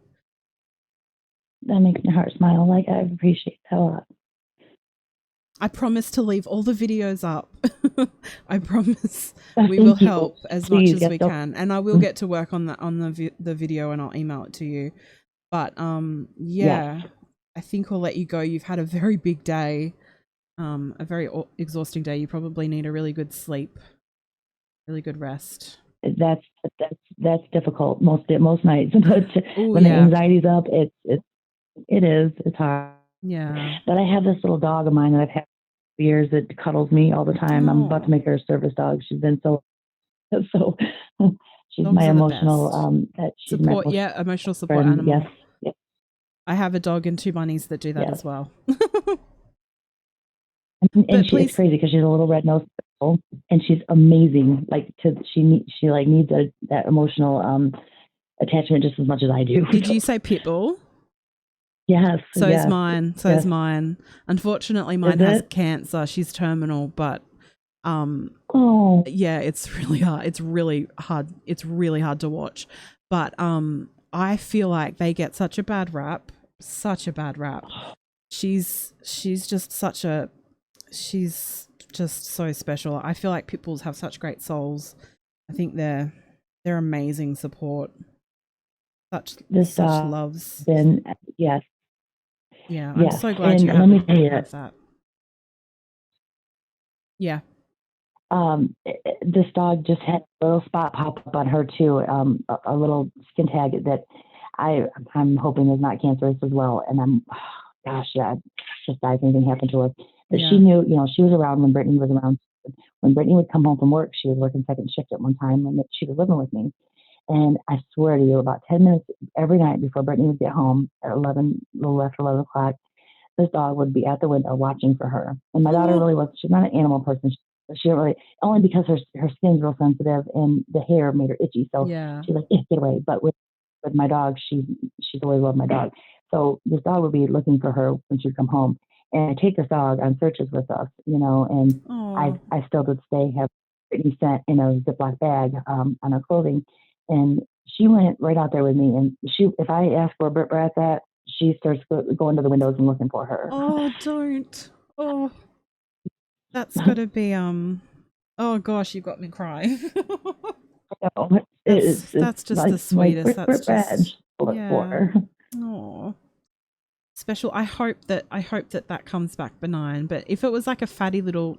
B: That makes my heart smile. Like, I appreciate that a lot.
A: I promise to leave all the videos up. I promise we
B: Thank
A: will
B: you.
A: help as
B: Please,
A: much as we can, and I will get to work on the video, and I'll email it to you. But yeah,
B: Yes.
A: I think I'll let you go. You've had a very big day, a very exhausting day. You probably need a really good sleep, really good rest.
B: That's that's difficult most nights, but
A: Oh
B: when the
A: yeah,
B: anxiety's up, it's hard.
A: yeah.
B: But I have this little dog of mine that I've had for years that cuddles me all the time. I'm about to
A: Oh,
B: make her a service dog. She's been so so. She's
A: dogs
B: my
A: are the
B: emotional.
A: best.
B: That she's my
A: Support,
B: emotional
A: yeah, emotional support
B: friend. Yes,
A: animal.
B: yes,
A: I have a dog and two bunnies that do that
B: yes.
A: as well.
B: And
A: But
B: it's
A: please,
B: crazy because she's a little red nosed girl, and she's amazing. Like she like needs that emotional attachment just as much as I do.
A: did
B: So,
A: you say pit bull?
B: yes,
A: So's
B: yes,
A: mine. So's
B: yes.
A: mine. Unfortunately,
B: Is
A: mine has
B: it?
A: cancer. She's terminal, but um,
B: Oh,
A: yeah, it's really hard. It's really hard. It's really hard to watch. But I feel like they get such a bad rap. Such a bad rap. She's just such a she's just so special. I feel like pit bulls have such great souls. I think they're amazing support.
B: this
A: Such loves.
B: been yes,
A: Yeah, I'm
B: yes.
A: so glad
B: And
A: you
B: let me tell you,
A: have that. Yeah.
B: this dog just had a little spot pop up on her too, a little skin tag that I'm hoping is not cancerous as well. And gosh, yeah, just died if anything happened to her. But she
A: Yeah.
B: knew, she was around when Brittany was around. When Brittany would come home from work, she was working second shift at one time, and she was living with me. And I swear to you, about 10 minutes every night before Brittany would get home at 11, a little after 11 o'clock, this dog would be at the window watching for her. And my daughter
A: Oh,
B: really was, she's not an animal person. She don't really, only because her skin's real sensitive and the hair made her itchy. So
A: yeah.
B: she's like, get away. But with my dog, she's always loved my dog. So this dog would be looking for her when she'd come home. And I take this dog on searches with us, and
A: Oh,
B: I still to this day have Brittany sent in a Ziploc bag on her clothing. And she went right out there with me. And if I ask where Britt Brat's at, she starts going to the windows and looking for her.
A: oh, don't. Oh, that's got to be oh gosh, you got me crying.
B: So it's
A: That's just
B: like
A: the sweetest. That's
B: Britt Brat,
A: just
B: look for
A: yeah.
B: her.
A: Oh, special. I hope that comes back benign. But if it was like a fatty little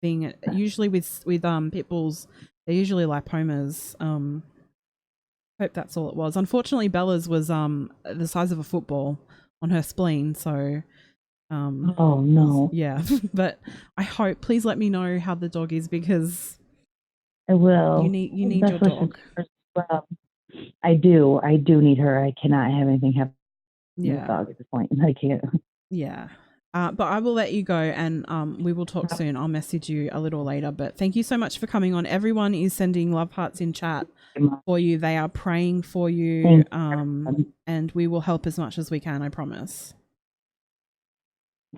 A: thing, usually with pit bulls, they're usually lipomas. Hope that's all it was. Unfortunately, Bella's was the size of a football on her spleen, so
B: Oh no,
A: yeah. But I hope, please let me know how the dog is, because
B: I will.
A: you need your
B: Best wishes
A: dog.
B: for well. I do need her. I cannot have anything happen to this
A: Yeah.
B: dog at this point. I can't.
A: Yeah. But I will let you go, and we will talk soon. I'll message you a little later. But thank you so much for coming on. Everyone is sending love hearts in chat for you. They are praying for you,
B: Thank you.
A: and we will help as much as we can, I promise.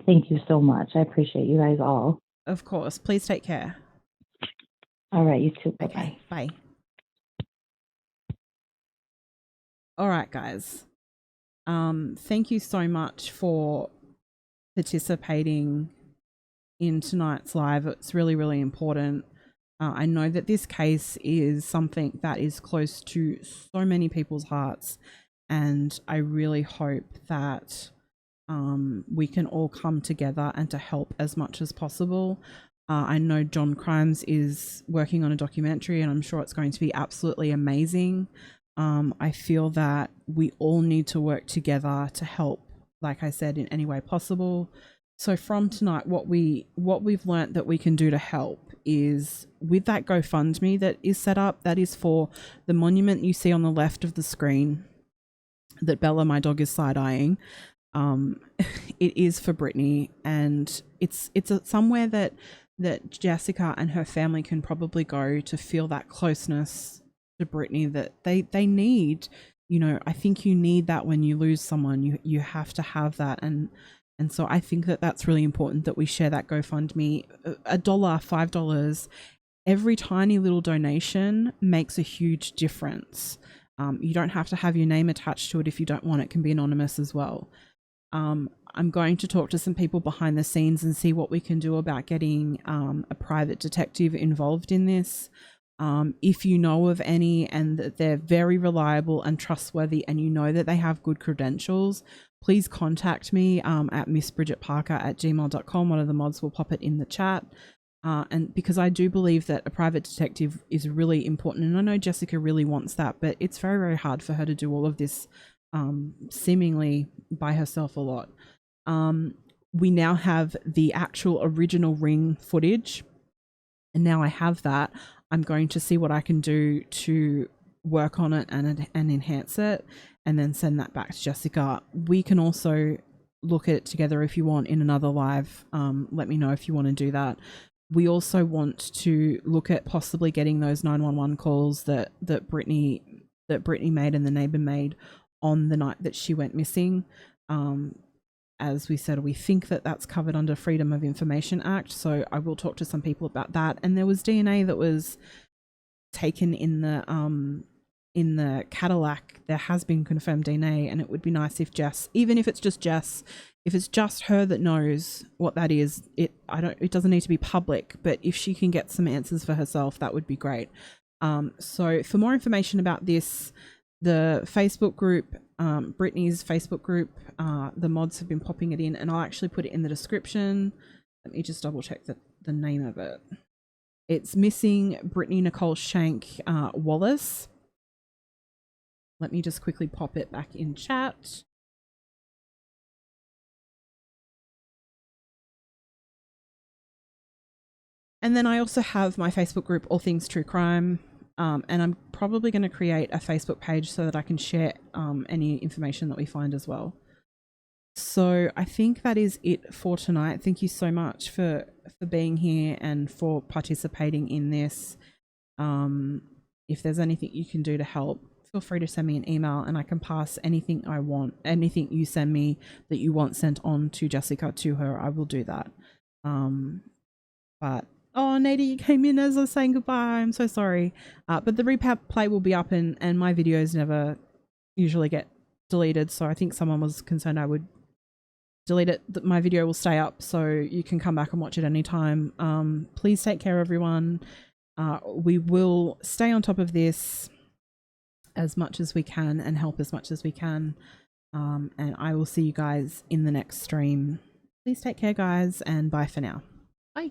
B: Thank you so much. I appreciate you guys all.
A: Of course. Please take care.
B: All right, you too. Bye bye.
A: Okay, bye. All right, guys. Thank you so much for participating in tonight's live. It's really, really important. I know that this case is something that is close to so many people's hearts, and I really hope that we can all come together and to help as much as possible. I know John Crimes is working on a documentary, and I'm sure it's going to be absolutely amazing. I feel that we all need to work together to help, like I said, in any way possible. So from tonight, what we've learnt that we can do to help is with that GoFundMe that is set up, that is for the monument you see on the left of the screen that Bella, my dog, is side-eyeing. It is for Britney, and it's somewhere that Jessica and her family can probably go to feel that closeness to Britney that they need. You know, I think you need that when you lose someone. You have to have that, and so I think that that's really important that we share that GoFundMe. $1, $5, every tiny little donation makes a huge difference. You don't have to have your name attached to it if you don't want. It can be anonymous as well. I'm going to talk to some people behind the scenes and see what we can do about getting a private detective involved in this. If you know of any and that they're very reliable and trustworthy and you know that they have good credentials, please contact me at missbridgetparker@gmail.com. One of the mods will pop it in the chat. And because I do believe that a private detective is really important, and I know Jessica really wants that, but it's very, very hard for her to do all of this seemingly by herself a lot. We now have the actual original ring footage, and now I have that. I'm going to see what I can do to work on it and enhance it, and then send that back to Jessica. We can also look at it together if you want in another live. Let me know if you want to do that. We also want to look at possibly getting those 911 calls that Britney made and the neighbor made on the night that she went missing. As we said, we think that that's covered under Freedom of Information Act. So I will talk to some people about that. And there was DNA that was taken in the Cadillac. There has been confirmed DNA, and it would be nice if Jess, even if it's just Jess, if it's just her that knows what that is, it doesn't need to be public, but if she can get some answers for herself, that would be great. So for more information about this, the Facebook group, Britney's Facebook group, the mods have been popping it in, and I'll actually put it in the description. Let me just double check the name of it. It's Missing Britney Nicole Shank Wallace. Let me just quickly pop it back in chat. And then I also have my Facebook group, All Things True Crime. And I'm probably going to create a Facebook page so that I can share any information that we find as well. So I think that is it for tonight. Thank you so much for being here and for participating in this. If there's anything you can do to help, feel free to send me an email and I can pass anything I want, anything you send me that you want sent on to Jessica, to her, I will do that. But oh, Nady, you came in as I was saying goodbye. I'm so sorry. But the replay will be up, and my videos never usually get deleted. So I think someone was concerned I would delete it. My video will stay up, so you can come back and watch it anytime. Please take care, everyone. We will stay on top of this as much as we can and help as much as we can. And I will see you guys in the next stream. Please take care, guys, and bye for now. Bye.